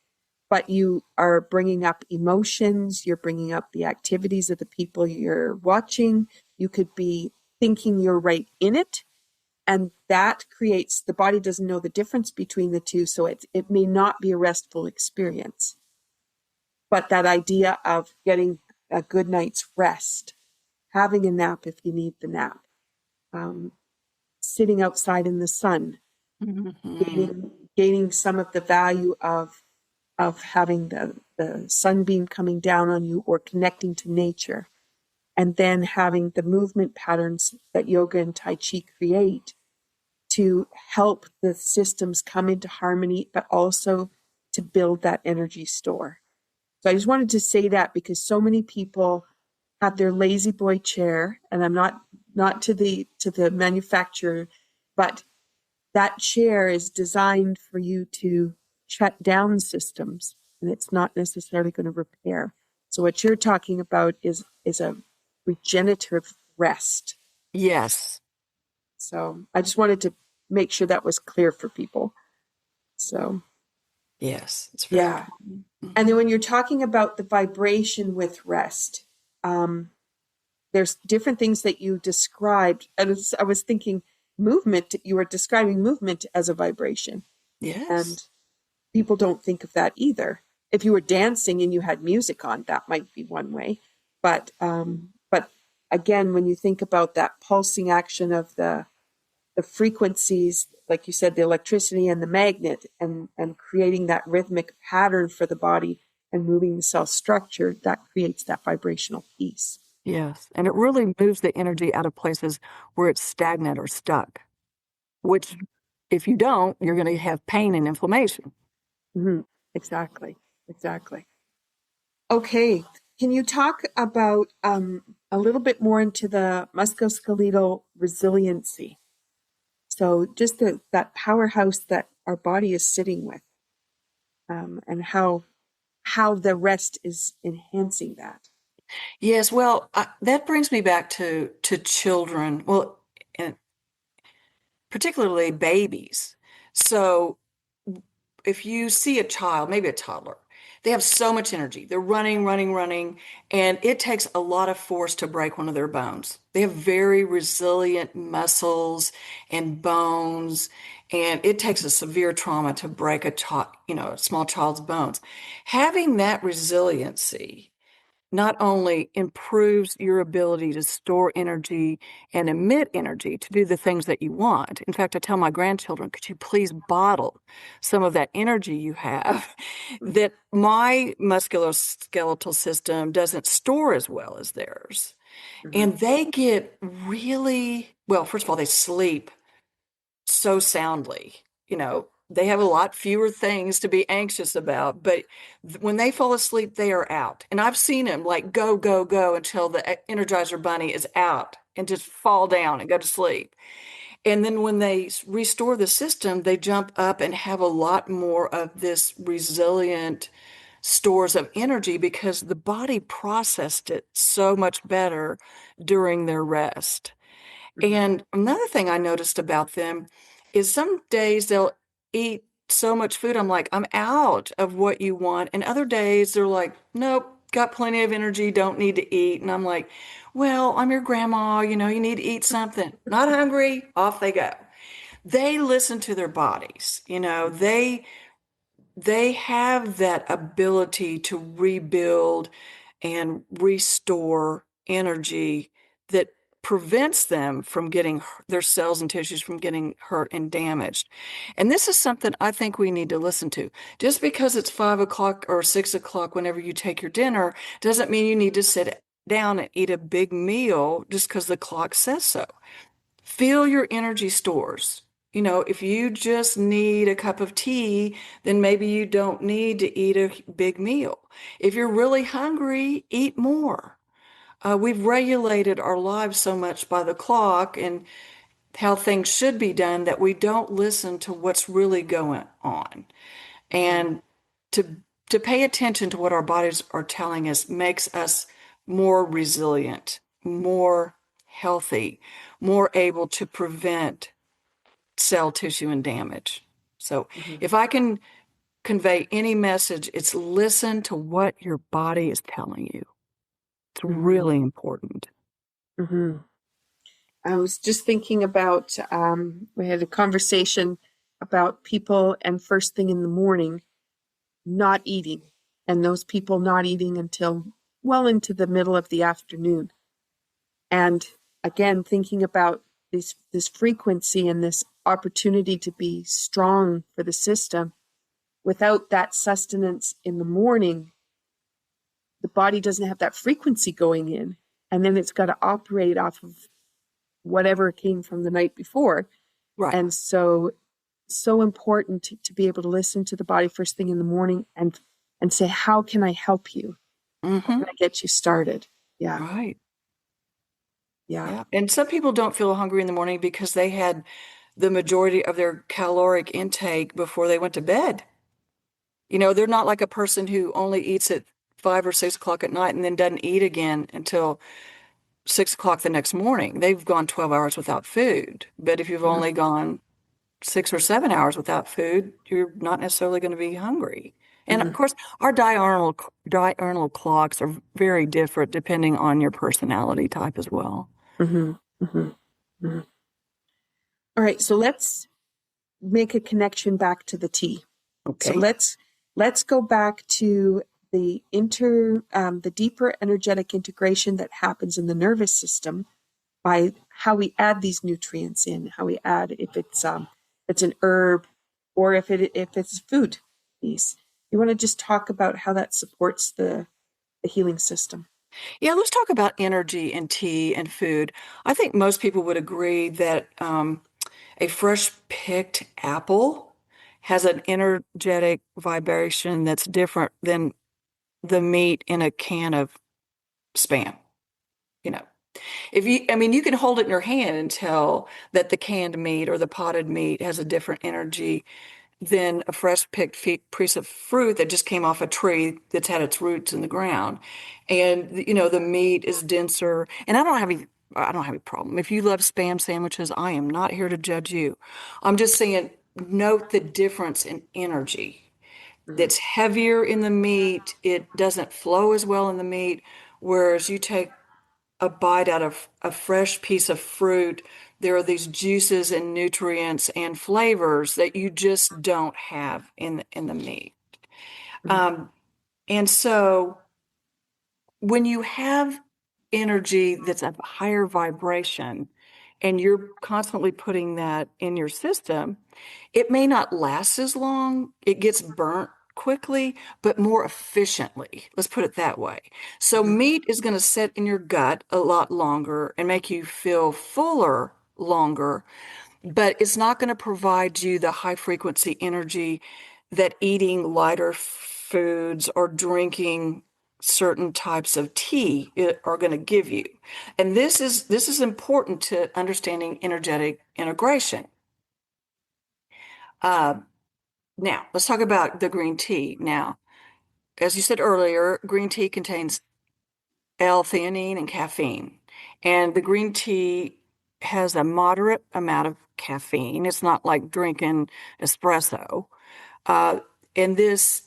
But you are bringing up emotions. You're bringing up the activities of the people you're watching. You could be thinking you're right in it. And that creates, the body doesn't know the difference between the two. So it may not be a restful experience. But that idea of getting a good night's rest, having a nap if you need the nap, sitting outside in the sun, gaining some of the value of having the sunbeam coming down on you or connecting to nature, and then having the movement patterns that yoga and Tai Chi create to help the systems come into harmony, but also to build that energy store. So I just wanted to say that because so many people have their lazy boy chair, and I'm not to the manufacturer, but that chair is designed for you to shut down systems, and it's not necessarily going to repair. So what you're talking about is a regenerative rest. Yes. So I just wanted to make sure that was clear for people. So yes, it's very important. And then when you're talking about the vibration with rest, there's different things that you described. And I was thinking movement, you were describing movement as a vibration. Yes. And people don't think of that either. if you were dancing and you had music on, that might be one way. But again, when you think about that pulsing action of the frequencies, like you said, the electricity and the magnet, and creating that rhythmic pattern for the body and moving the cell structure, that creates that vibrational piece. Yes. And it really moves the energy out of places where it's stagnant or stuck, which if you don't, you're going to have pain and inflammation. Mm-hmm. Exactly. Okay. Can you talk about a little bit more into the musculoskeletal resiliency? So just that powerhouse that our body is sitting with, and how the rest is enhancing that. Yes, well, that brings me back to children, well, and particularly babies. So if you see a child, maybe a toddler, they have so much energy. They're running, and it takes a lot of force to break one of their bones. They have very resilient muscles and bones, and it takes a severe trauma to break a small child's bones. Having that resiliency not only improves your ability to store energy and emit energy to do the things that you want. In fact, I tell my grandchildren, could you please bottle some of that energy you have that my musculoskeletal system doesn't store as well as theirs. Mm-hmm. And they get really, well, first of all, they sleep so soundly. They have a lot fewer things to be anxious about, but when they fall asleep, they are out. And I've seen them like go, go, go until the Energizer Bunny is out and just fall down and go to sleep. And then when they restore the system, they jump up and have a lot more of this resilient stores of energy because the body processed it so much better during their rest. Mm-hmm. And another thing I noticed about them is some days they'll eat so much food. I'm like, I'm out of what you want. And other days they're like, nope, got plenty of energy, don't need to eat. And I'm like, well, I'm your grandma, you need to eat something. Not hungry, off they go. They listen to their bodies, they have that ability to rebuild and restore energy that prevents them from getting their cells and tissues from getting hurt and damaged. And this is something I think we need to listen to. Just because it's 5 o'clock or 6 o'clock whenever you take your dinner doesn't mean you need to sit down and eat a big meal just because the clock says so. Fill your energy stores. If you just need a cup of tea, then maybe you don't need to eat a big meal. If you're really hungry, eat more. We've regulated our lives so much by the clock and how things should be done that we don't listen to what's really going on. And to pay attention to what our bodies are telling us makes us more resilient, more healthy, more able to prevent cell tissue and damage. So Mm-hmm. if I can convey any message, it's listen to what your body is telling you. It's really important. Mm-hmm. I was just thinking about, we had a conversation about people and first thing in the morning not eating, and those people not eating until well into the middle of the afternoon. And again, thinking about this frequency and this opportunity to be strong for the system, without that sustenance in the morning, the body doesn't have that frequency going in. And then it's got to operate off of whatever came from the night before. Right. And so important to be able to listen to the body first thing in the morning and say, how can I help you? How can I get you started? Yeah. Right. Yeah. Yeah. And some people don't feel hungry in the morning because they had the majority of their caloric intake before they went to bed. They're not like a person who only eats at 5 or 6 o'clock at night and then doesn't eat again until 6 o'clock the next morning. They've gone 12 hours without food. But if you've only gone 6 or 7 hours without food, you're not necessarily going to be hungry. And of course, our diurnal clocks are very different depending on your personality type as well. Mm-hmm. Mm-hmm. Mm-hmm. All right. So let's make a connection back to the tea. Okay. So let's let's go back to the deeper energetic integration that happens in the nervous system by how we add these nutrients in, how we add if it's an herb or if it's food piece. You want to just talk about how that supports the healing system? Yeah, let's talk about energy and tea and food. I think most people would agree that a fresh picked apple has an energetic vibration that's different than the meat in a can of Spam. You know, I mean, you can hold it in your hand and tell that the canned meat or the potted meat has a different energy than a fresh picked piece of fruit that just came off a tree that's had its roots in the ground. And, the meat is denser. And I don't have any problem. If you love Spam sandwiches, I am not here to judge you. I'm just saying, note the difference in energy. Mm-hmm. It's heavier in the meat. It doesn't flow as well in the meat. Whereas you take a bite out of a fresh piece of fruit, there are these juices and nutrients and flavors that you just don't have in the meat. Um, and so when you have energy that's of higher vibration and you're constantly putting that in your system, it may not last as long. It gets burnt quickly, but more efficiently. Let's put it that way. So Mm-hmm. meat is going to sit in your gut a lot longer and make you feel fuller longer, but it's not going to provide you the high frequency energy that eating lighter foods or drinking certain types of tea are going to give you. And this is important to understanding energetic integration. Uh, Now, let's talk about the green tea. Now, as you said earlier, green tea contains L-theanine and caffeine. And the green tea has a moderate amount of caffeine. It's not like drinking espresso. Uh, and this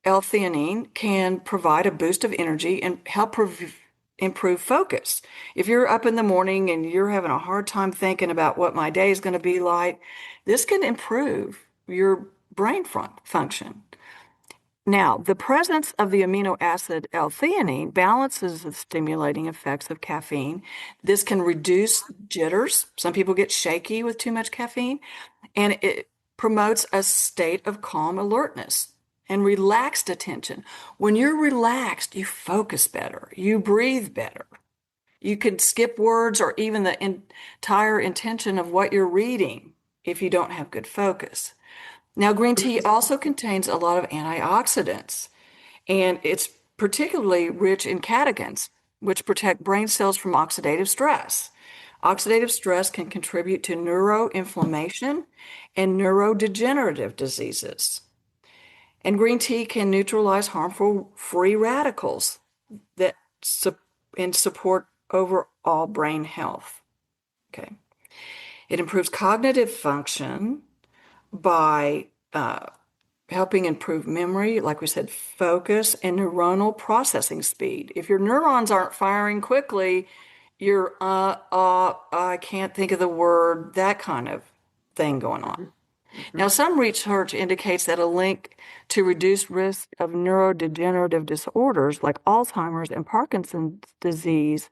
L-theanine can provide a boost of energy and help improve focus. If you're up in the morning and you're having a hard time thinking about what my day is going to be like, this can improve your brain function. Now, the presence of the amino acid L-theanine balances the stimulating effects of caffeine. This can reduce jitters. Some people get shaky with too much caffeine, and it promotes a state of calm alertness and relaxed attention. When you're relaxed, you focus better, you breathe better. You can skip words or even the entire intention of what you're reading if you don't have good focus. Now, green tea also contains a lot of antioxidants, and it's particularly rich in catechins, which protect brain cells from oxidative stress. Oxidative stress can contribute to neuroinflammation and neurodegenerative diseases. And green tea can neutralize harmful free radicals that and support overall brain health. Okay. It improves cognitive function by helping improve memory, like we said, focus and neuronal processing speed. If your neurons aren't firing quickly, you're, I can't think of the word, that kind of thing going on. Mm-hmm. Now, some research indicates that a link to reduced risk of neurodegenerative disorders like Alzheimer's and Parkinson's disease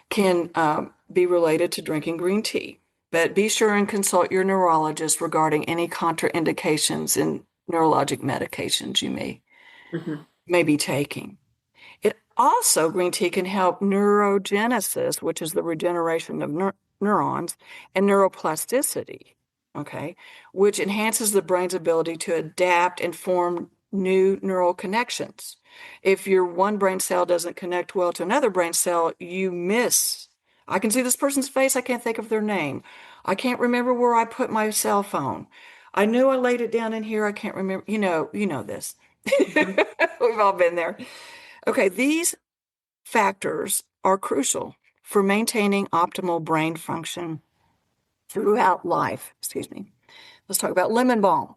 can be related to drinking green tea. But be sure and consult your neurologist regarding any contraindications in neurologic medications you Mm-hmm. may be taking. It also, green tea can help neurogenesis, which is the regeneration of neurons, and neuroplasticity, okay, which enhances the brain's ability to adapt and form new neural connections. If your one brain cell doesn't connect well to another brain cell, you miss. I can see this person's face. I can't think of their name. I can't remember where I put my cell phone. I knew I laid it down in here. I can't remember. You know this. Mm-hmm. We've all been there. Okay, these factors are crucial for maintaining optimal brain function throughout life. Excuse me. Let's talk about lemon balm.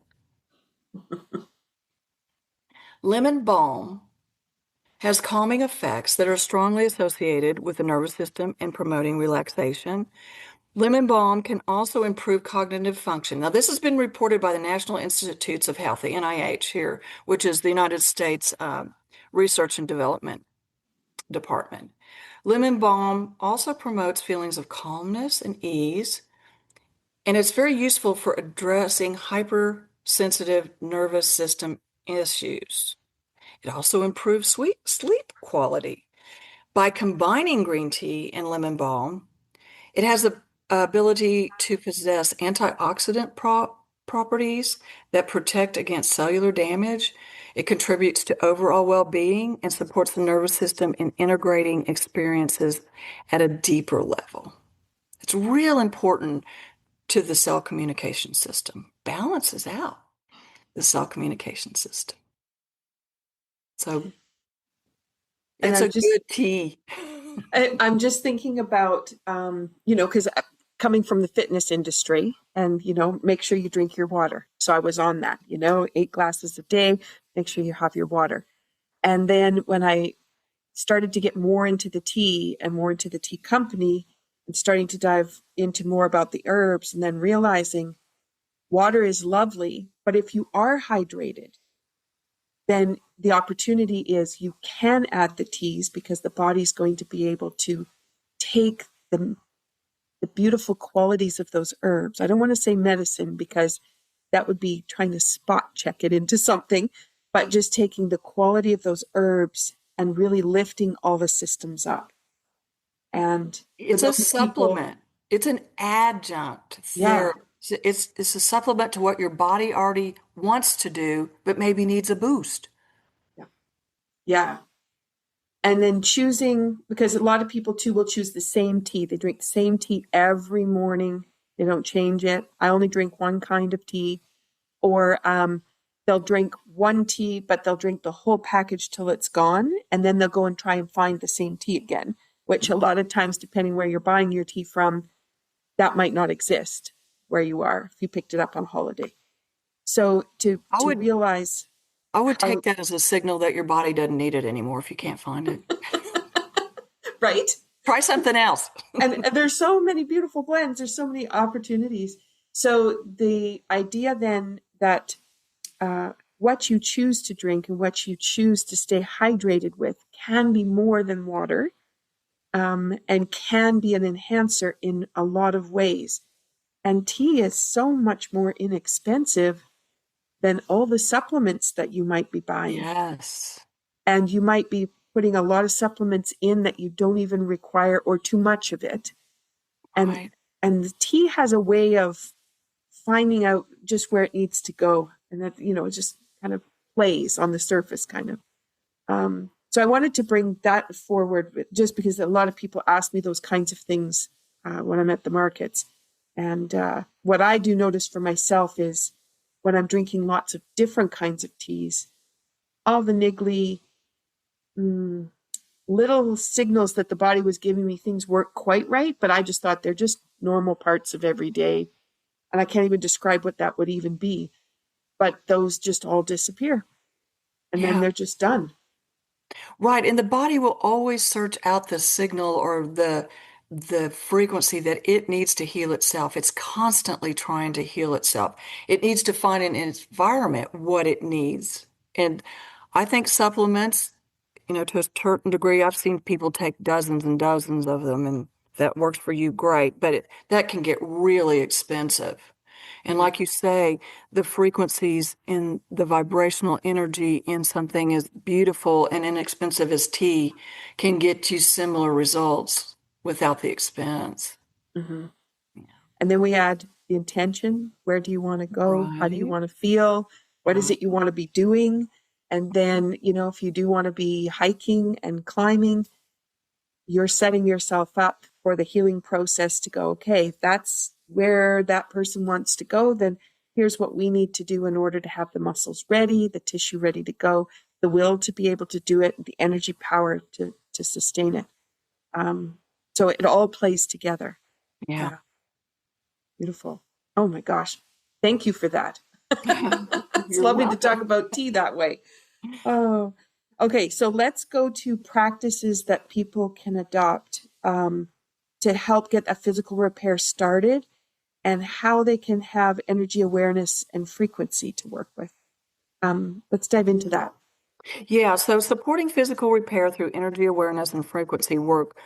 Lemon balm has calming effects that are strongly associated with the nervous system and promoting relaxation. Lemon balm can also improve cognitive function. Now, this has been reported by the National Institutes of Health, the NIH here, which is the United States Research and Development Department. Lemon balm also promotes feelings of calmness and ease, and it's very useful for addressing hypersensitive nervous system issues. It also improves sleep quality. By combining green tea and lemon balm, it has the ability to possess antioxidant properties that protect against cellular damage. It contributes to overall well-being and supports the nervous system in integrating experiences at a deeper level. It's real important to the cell communication system. Balances out the cell communication system. So And it's a good tea. I'm just thinking about, because coming from the fitness industry and, make sure you drink your water. So I was on that, 8 glasses a day, make sure you have your water. And then when I started to get more into the tea and more into the tea company and starting to dive into more about the herbs and then realizing water is lovely, but if you are hydrated, then the opportunity is you can add the teas because the body's going to be able to take the beautiful qualities of those herbs. I don't want to say medicine because that would be trying to spot check it into something, but just taking the quality of those herbs and really lifting all the systems up. And it's a supplement. It's an adjunct therapy. It's a supplement to what your body already wants to do, but maybe needs a boost. Yeah. And then choosing, because a lot of people too will choose the same tea. They drink the same tea every morning. They don't change it. I only drink one kind of tea. Or they'll drink one tea, but they'll drink the whole package till it's gone. And then they'll go and try and find the same tea again, which a lot of times, depending where you're buying your tea from, that might not exist where you are if you picked it up on holiday. So to realize... I would take that as a signal that your body doesn't need it anymore if you can't find it. Right? Try something else. and there's so many beautiful blends. There's so many opportunities. So the idea then that what you choose to drink and what you choose to stay hydrated with can be more than water, and can be an enhancer in a lot of ways. And tea is so much more inexpensive than all the supplements that you might be buying. Yes. And you might be putting a lot of supplements in that you don't even require, or too much of it. And the tea has a way of finding out just where it needs to go. And that, it just kind of plays on the surface kind of. So I wanted to bring that forward just because a lot of people ask me those kinds of things when I'm at the markets. And what I do notice for myself is when I'm drinking lots of different kinds of teas, all the niggly little signals that the body was giving me, things weren't quite right, but I just thought they're just normal parts of every day. And I can't even describe what that would even be. But those just all disappear. And then they're just done. Right. And the body will always search out the signal or the frequency that it needs to heal itself. It's constantly trying to heal itself. It needs to find in its environment what it needs. And I think supplements, to a certain degree, I've seen people take dozens and dozens of them, and that works for you, great. But that can get really expensive. And like you say, the frequencies in the vibrational energy in something as beautiful and inexpensive as tea can get you similar results without the expense. Mm-hmm. Yeah. And then we add the intention. Where do you want to go? Right. How do you want to feel? What is it you want to be doing? And then, if you do want to be hiking and climbing, you're setting yourself up for the healing process to go, okay, if that's where that person wants to go, then here's what we need to do in order to have the muscles ready, the tissue ready to go, the will to be able to do it, the energy power to sustain it. So it all plays together. Yeah. Beautiful. Oh my gosh. Thank you for that. It's lovely to talk about tea that way. Oh, okay. So let's go to practices that people can adopt. to help get a physical repair started, and how they can have energy awareness and frequency to work with. Let's dive into that. Yeah, so supporting physical repair through energy awareness and frequency work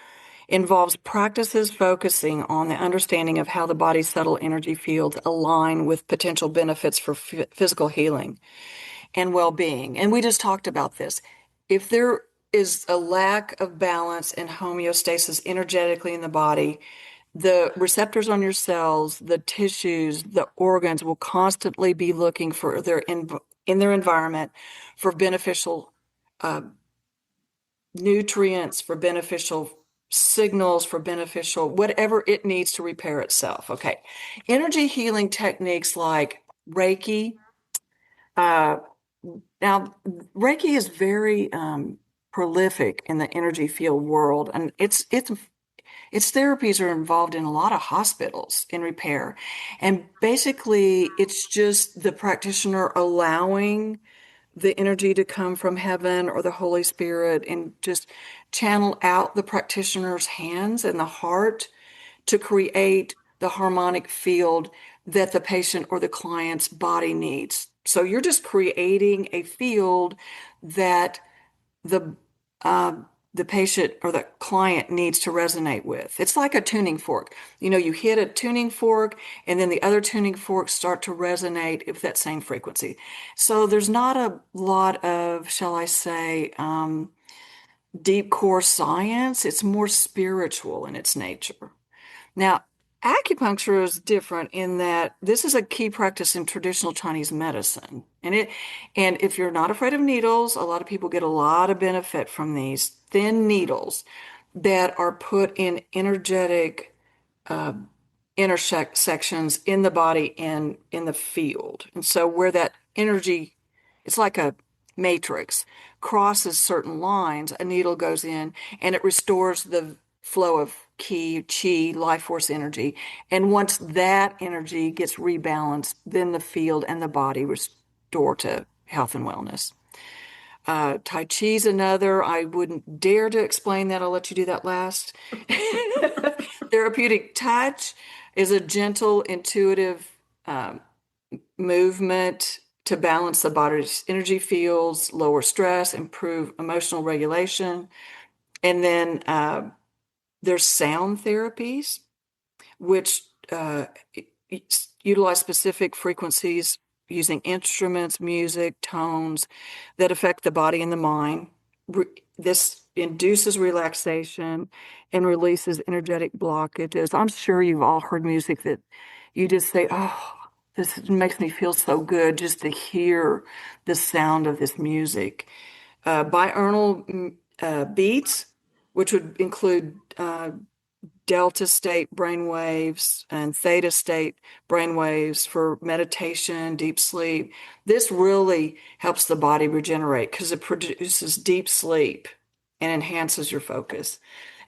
involves practices focusing on the understanding of how the body's subtle energy fields align with potential benefits for physical healing and well-being. And we just talked about this. If there is a lack of balance and homeostasis energetically in the body, the receptors on your cells, the tissues, the organs will constantly be looking for in their environment for beneficial uh, nutrients, for beneficial signals, for beneficial whatever it needs to repair itself. Okay. Energy healing techniques like Reiki. Uh, Now, Reiki is very prolific in the energy field world, and its therapies are involved in a lot of hospitals in repair. And basically, it's just the practitioner allowing the energy to come from heaven or the Holy Spirit and just channel out the practitioner's hands and the heart to create the harmonic field that the patient or the client's body needs. So you're just creating a field that the uh, the patient or the client needs to resonate with. It's like a tuning fork. You know, you hit a tuning fork and then the other tuning forks start to resonate with that same frequency. So there's not a lot of, shall I say, deep core science. It's more spiritual in its nature. Now, acupuncture is different in that this is a key practice in traditional Chinese medicine. And if you're not afraid of needles, a lot of people get a lot of benefit from these thin needles that are put in energetic uh, intersections in the body and in the field. And so where that energy, it's like a matrix, crosses certain lines, a needle goes in and it restores the flow of chi, life force energy. And once that energy gets rebalanced, then the field and the body restore to health and wellness. Tai Chi is another. I wouldn't dare to explain that. I'll let you do that last. Therapeutic touch is a gentle, intuitive movement to balance the body's energy fields, lower stress, improve emotional regulation. And then there's sound therapies, which utilize specific frequencies using instruments, music, tones that affect the body and the mind. This induces relaxation and releases energetic blockages. I'm sure you've all heard music that you just say, oh, this makes me feel so good just to hear the sound of this music. Binaural beats, which would include delta state brainwaves and theta state brainwaves for meditation, deep sleep. This really helps the body regenerate because it produces deep sleep and enhances your focus.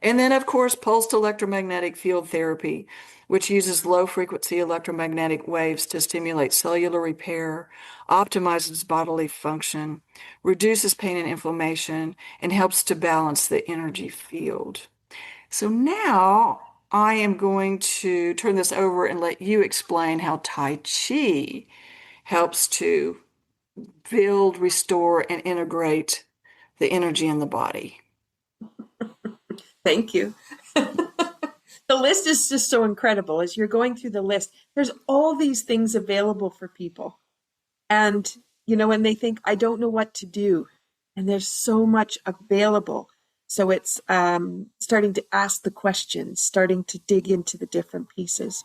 And then, of course, pulsed electromagnetic field therapy, which uses low frequency electromagnetic waves to stimulate cellular repair, optimizes bodily function, reduces pain and inflammation, and helps to balance the energy field. So now I am going to turn this over and let you explain how Tai Chi helps to build, restore, and integrate the energy in the body. Thank you. The list is just so incredible. As you're going through the list, there's all these things available for people. And, you know, when they think, I don't know what to do, and there's so much available. So it's starting to ask the questions, starting to dig into the different pieces.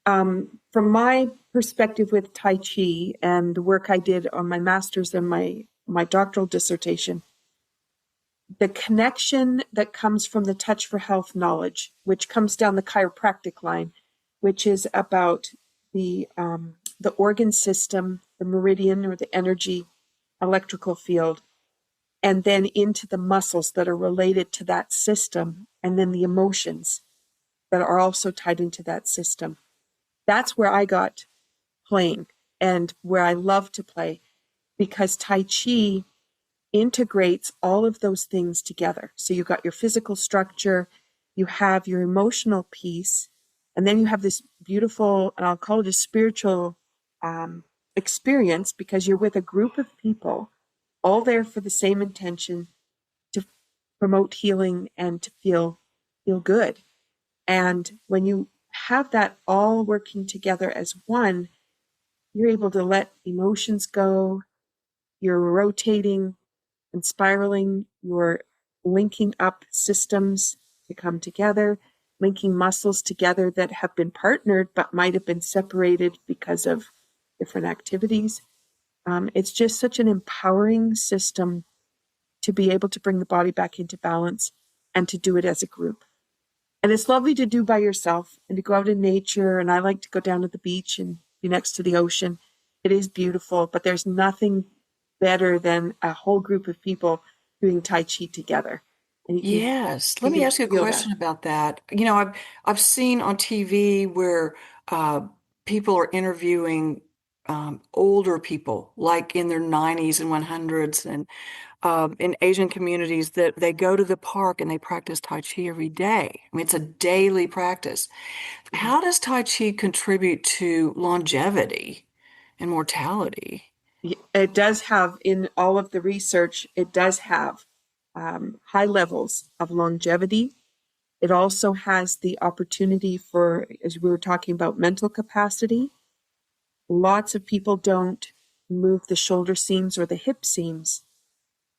From my perspective with Tai Chi and the work I did on my master's and my doctoral dissertation, the connection that comes from the Touch for Health knowledge, which comes down the chiropractic line, which is about the organ system, the meridian or the energy electrical field, and then into the muscles that are related to that system, and then the emotions that are also tied into that system. That's where I got playing and where I love to play, because Tai Chi integrates all of those things together. So you've got your physical structure, you have your emotional piece, and then you have this beautiful, and I'll call it a spiritual experience, because you're with a group of people all there for the same intention, to promote healing and to feel good. And when you have that all working together as one, you're able to let emotions go. You're rotating and spiraling. You're linking up systems to come together, linking muscles together that have been partnered but might have been separated because of different activities. It's just such an empowering system to be able to bring the body back into balance and to do it as a group. And it's lovely to do by yourself and to go out in nature. And I like to go down to the beach and be next to the ocean. It is beautiful, but there's nothing better than a whole group of people doing Tai Chi together. And Yes. Let me ask you a feel that. question about that. I've seen on TV where uh, people are interviewing older people, like in their 90s and 100s, and in Asian communities that they go to the park and they practice Tai Chi every day. I mean, it's a daily practice. How does Tai Chi contribute to longevity and mortality? It does have, in all of the research, it does have high levels of longevity. It also has the opportunity for, as we were talking about, mental capacity. Lots of people don't move the shoulder seams or the hip seams.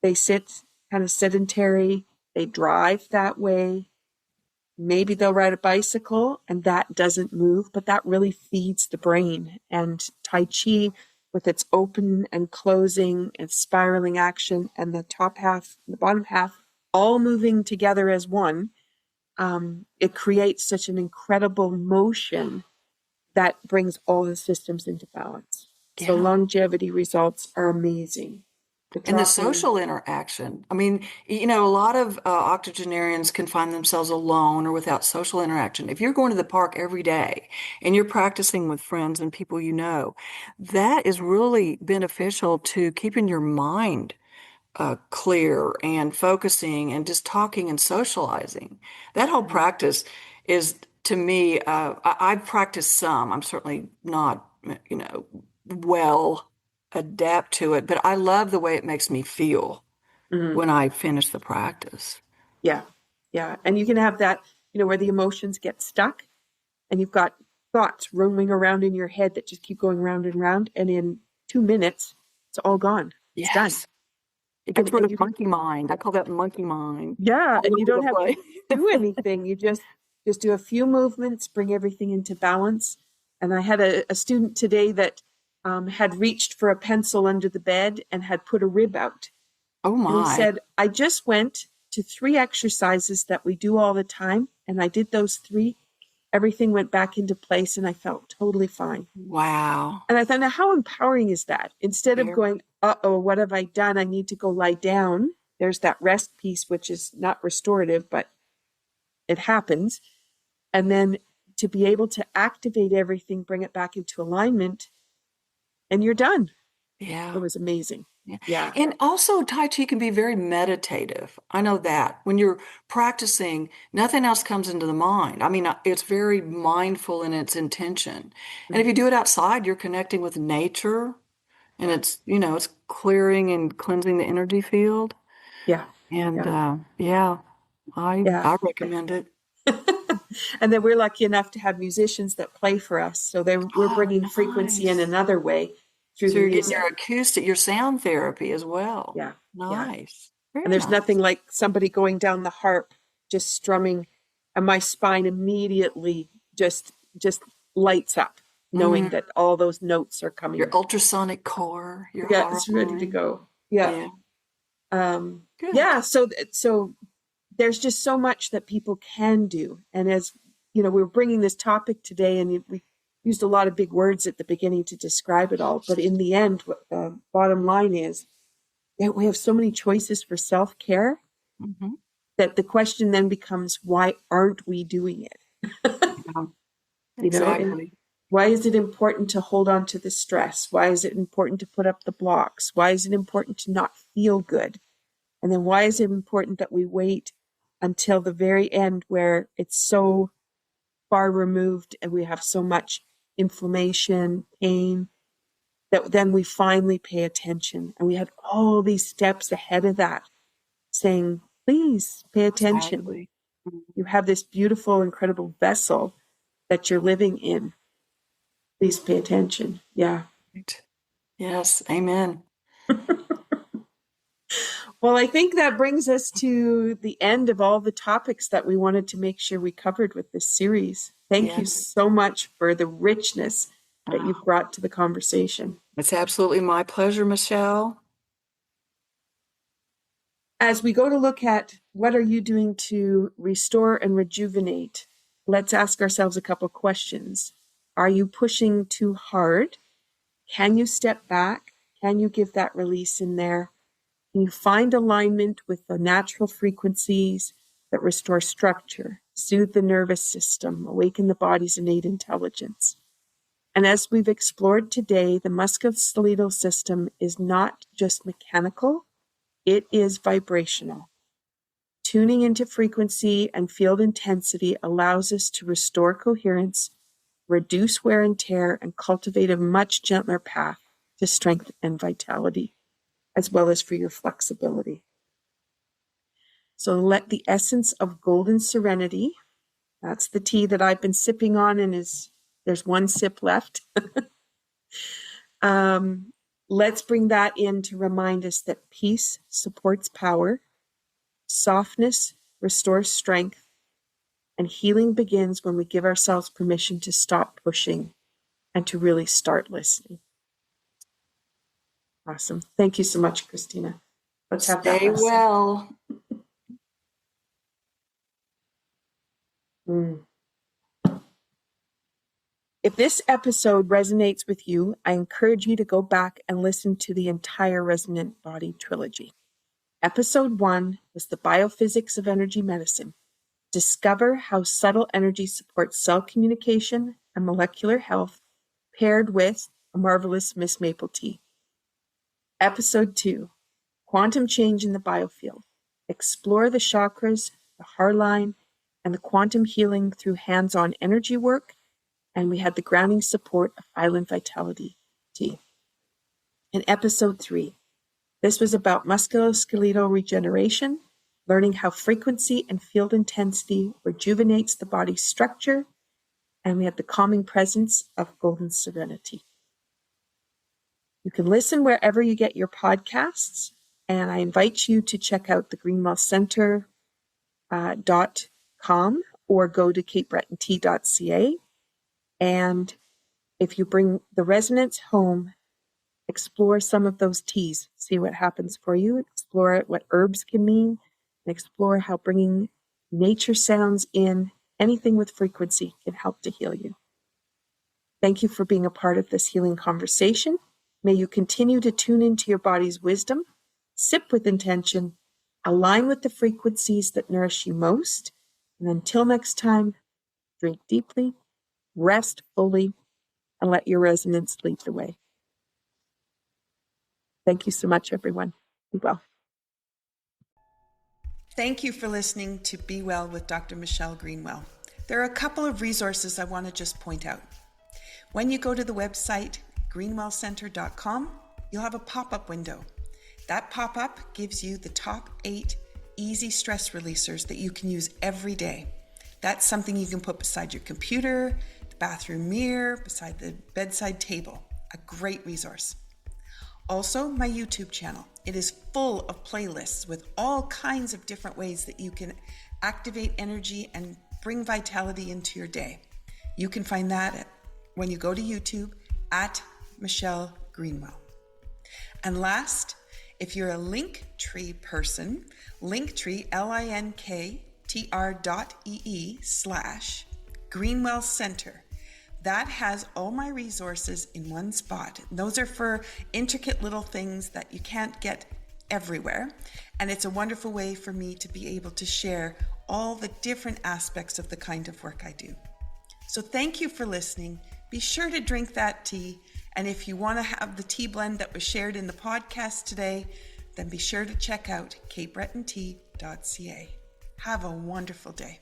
They sit kind of sedentary. They drive that way. Maybe they'll ride a bicycle and that doesn't move, but that really feeds the brain. And Tai Chi, with its open and closing and spiraling action, and the top half, the bottom half, all moving together as one, it creates such an incredible motion that brings all the systems into balance. So Yeah. longevity results are amazing. The And the dropping. social interaction. I mean, a lot of octogenarians can find themselves alone or without social interaction. If you're going to the park every day and you're practicing with friends and people you know, that is really beneficial to keeping your mind clear and focusing and just talking and socializing. That whole practice is, to me, I've practiced some. I'm certainly not, well adapt to it, but I love the way it makes me feel Mhm. when I finish the practice. Yeah. Yeah. And you can have that, where the emotions get stuck and you've got thoughts roaming around in your head that just keep going round and round. And in 2 minutes, it's all gone. It's done. Yes. It gets And, rid and of you, monkey mind. I call that monkey mind yeah, all and you over don't the have to place. do anything. You just do a few movements, bring everything into balance. And I had a student today that had reached for a pencil under the bed and had put a rib out. Oh And he my. said, I just went to 3 exercises that we do all the time. And I did those 3. Everything went back into place and I felt totally fine. Wow. And I thought, now how empowering is that? Instead of Very. going, uh-oh, what have I done? I need to go lie down. There's that rest piece, which is not restorative, but it happens. And then to be able to activate everything, bring it back into alignment, and you're done. It Yeah. was amazing. Yeah. Yeah. And also, Tai Chi can be very meditative. I know that. When you're practicing, nothing else comes into the mind. I mean, it's very mindful in its intention. And if you do it outside, you're connecting with nature and Yeah. it's clearing and cleansing the energy field. Yeah. And Yeah. yeah, I Yeah. I recommend it. And then we're lucky enough to have musicians that play for us. So we're Oh, bringing frequency in nice. another way through So the you're getting your music. acoustic, your sound therapy as well. Yeah. Yeah. Nice. And Very there's nice. nothing like somebody going down the harp, just strumming, and my spine immediately just lights up, knowing Mm, that all those notes are your coming. ultrasonic core, your Yeah, heart it's ready to line. go. Yeah. Yeah, good. Yeah. So there's just so much that people can do. And as we're bringing this topic today, and we used a lot of big words at the beginning to describe it all. But in the end, what the bottom line is that we have so many choices for self-care Hmm. that the question then becomes, why aren't we doing it? Yeah, And exactly. why is it important to hold on to the stress? Why is it important to put up the blocks? Why is it important to not feel good? And then why is it important that we wait until the very end where it's so far removed and we have so much inflammation, pain, that then we finally pay attention. And we have all these steps ahead of that saying, please pay attention. Exactly. You have this beautiful, incredible vessel that you're living in. Please pay attention. Yeah. Right. Yes. Amen. Well, I think that brings us to the end of all the topics that we wanted to make sure we covered with this series. Thank you Yes. so much for the richness that you've brought to the conversation. It's absolutely my pleasure, Michelle. As we go to look at what are you doing to restore and rejuvenate, let's ask ourselves a couple questions. Are you pushing too hard? Can you step back? Can you give that release in there? Can you find alignment with the natural frequencies that restore structure, soothe the nervous system, awaken the body's innate intelligence? And as we've explored today, the musculoskeletal system is not just mechanical, it is vibrational. Tuning into frequency and field intensity allows us to restore coherence, reduce wear and tear, and cultivate a much gentler path to strength and vitality, as well as for your flexibility. So let the essence of golden serenity, that's the tea that I've been sipping on, and there's one sip left. Let's bring that in to remind us that peace supports power, softness restores strength, and healing begins when we give ourselves permission to stop pushing and to really start listening. Awesome. Thank you so much, Christina. Let's have that Stay lesson. well. If this episode resonates with you, I encourage you to go back and listen to the entire Resonant Body trilogy. Episode 1 was the biophysics of energy medicine. Discover how subtle energy supports cell communication and molecular health, paired with a marvelous Miss Maple tea. Episode 2, quantum change in the biofield. Explore the chakras, the heart line, and the quantum healing through hands-on energy work. And we had the grounding support of Island Vitality tea. In episode 3, this was about musculoskeletal regeneration, learning how frequency and field intensity rejuvenates the body's structure, and we had the calming presence of golden serenity. You can listen wherever you get your podcasts, and I invite you to check out the greenwellcenter.com or go to capebrettontea.ca. And if you bring the resonance home, explore some of those teas, see what happens for you, explore what herbs can mean, and explore how bringing nature sounds in, anything with frequency, can help to heal you. Thank you for being a part of this healing conversation. May you continue to tune into your body's wisdom, sip with intention, align with the frequencies that nourish you most, and until next time, drink deeply, rest fully, and let your resonance lead the way. Thank you so much, everyone. Be well. Thank you for listening to Be Well with Dr. Michelle Greenwell. There are a couple of resources I want to just point out. When you go to the website, greenwellcenter.com, you'll have a pop-up window. That pop-up gives you the top 8 easy stress releasers that you can use every day. That's something you can put beside your computer, the bathroom mirror, beside the bedside table. A great resource. Also, my YouTube channel. It is full of playlists with all kinds of different ways that you can activate energy and bring vitality into your day. You can find that when you go to YouTube at Michelle Greenwell. And last, if you're a Linktree person, Linktree, linktr.ee/Greenwell Center. That has all my resources in one spot. Those are for intricate little things that you can't get everywhere. And it's a wonderful way for me to be able to share all the different aspects of the kind of work I do. So thank you for listening. Be sure to drink that tea. And if you want to have the tea blend that was shared in the podcast today, then be sure to check out capebrettontea.ca. Have a wonderful day.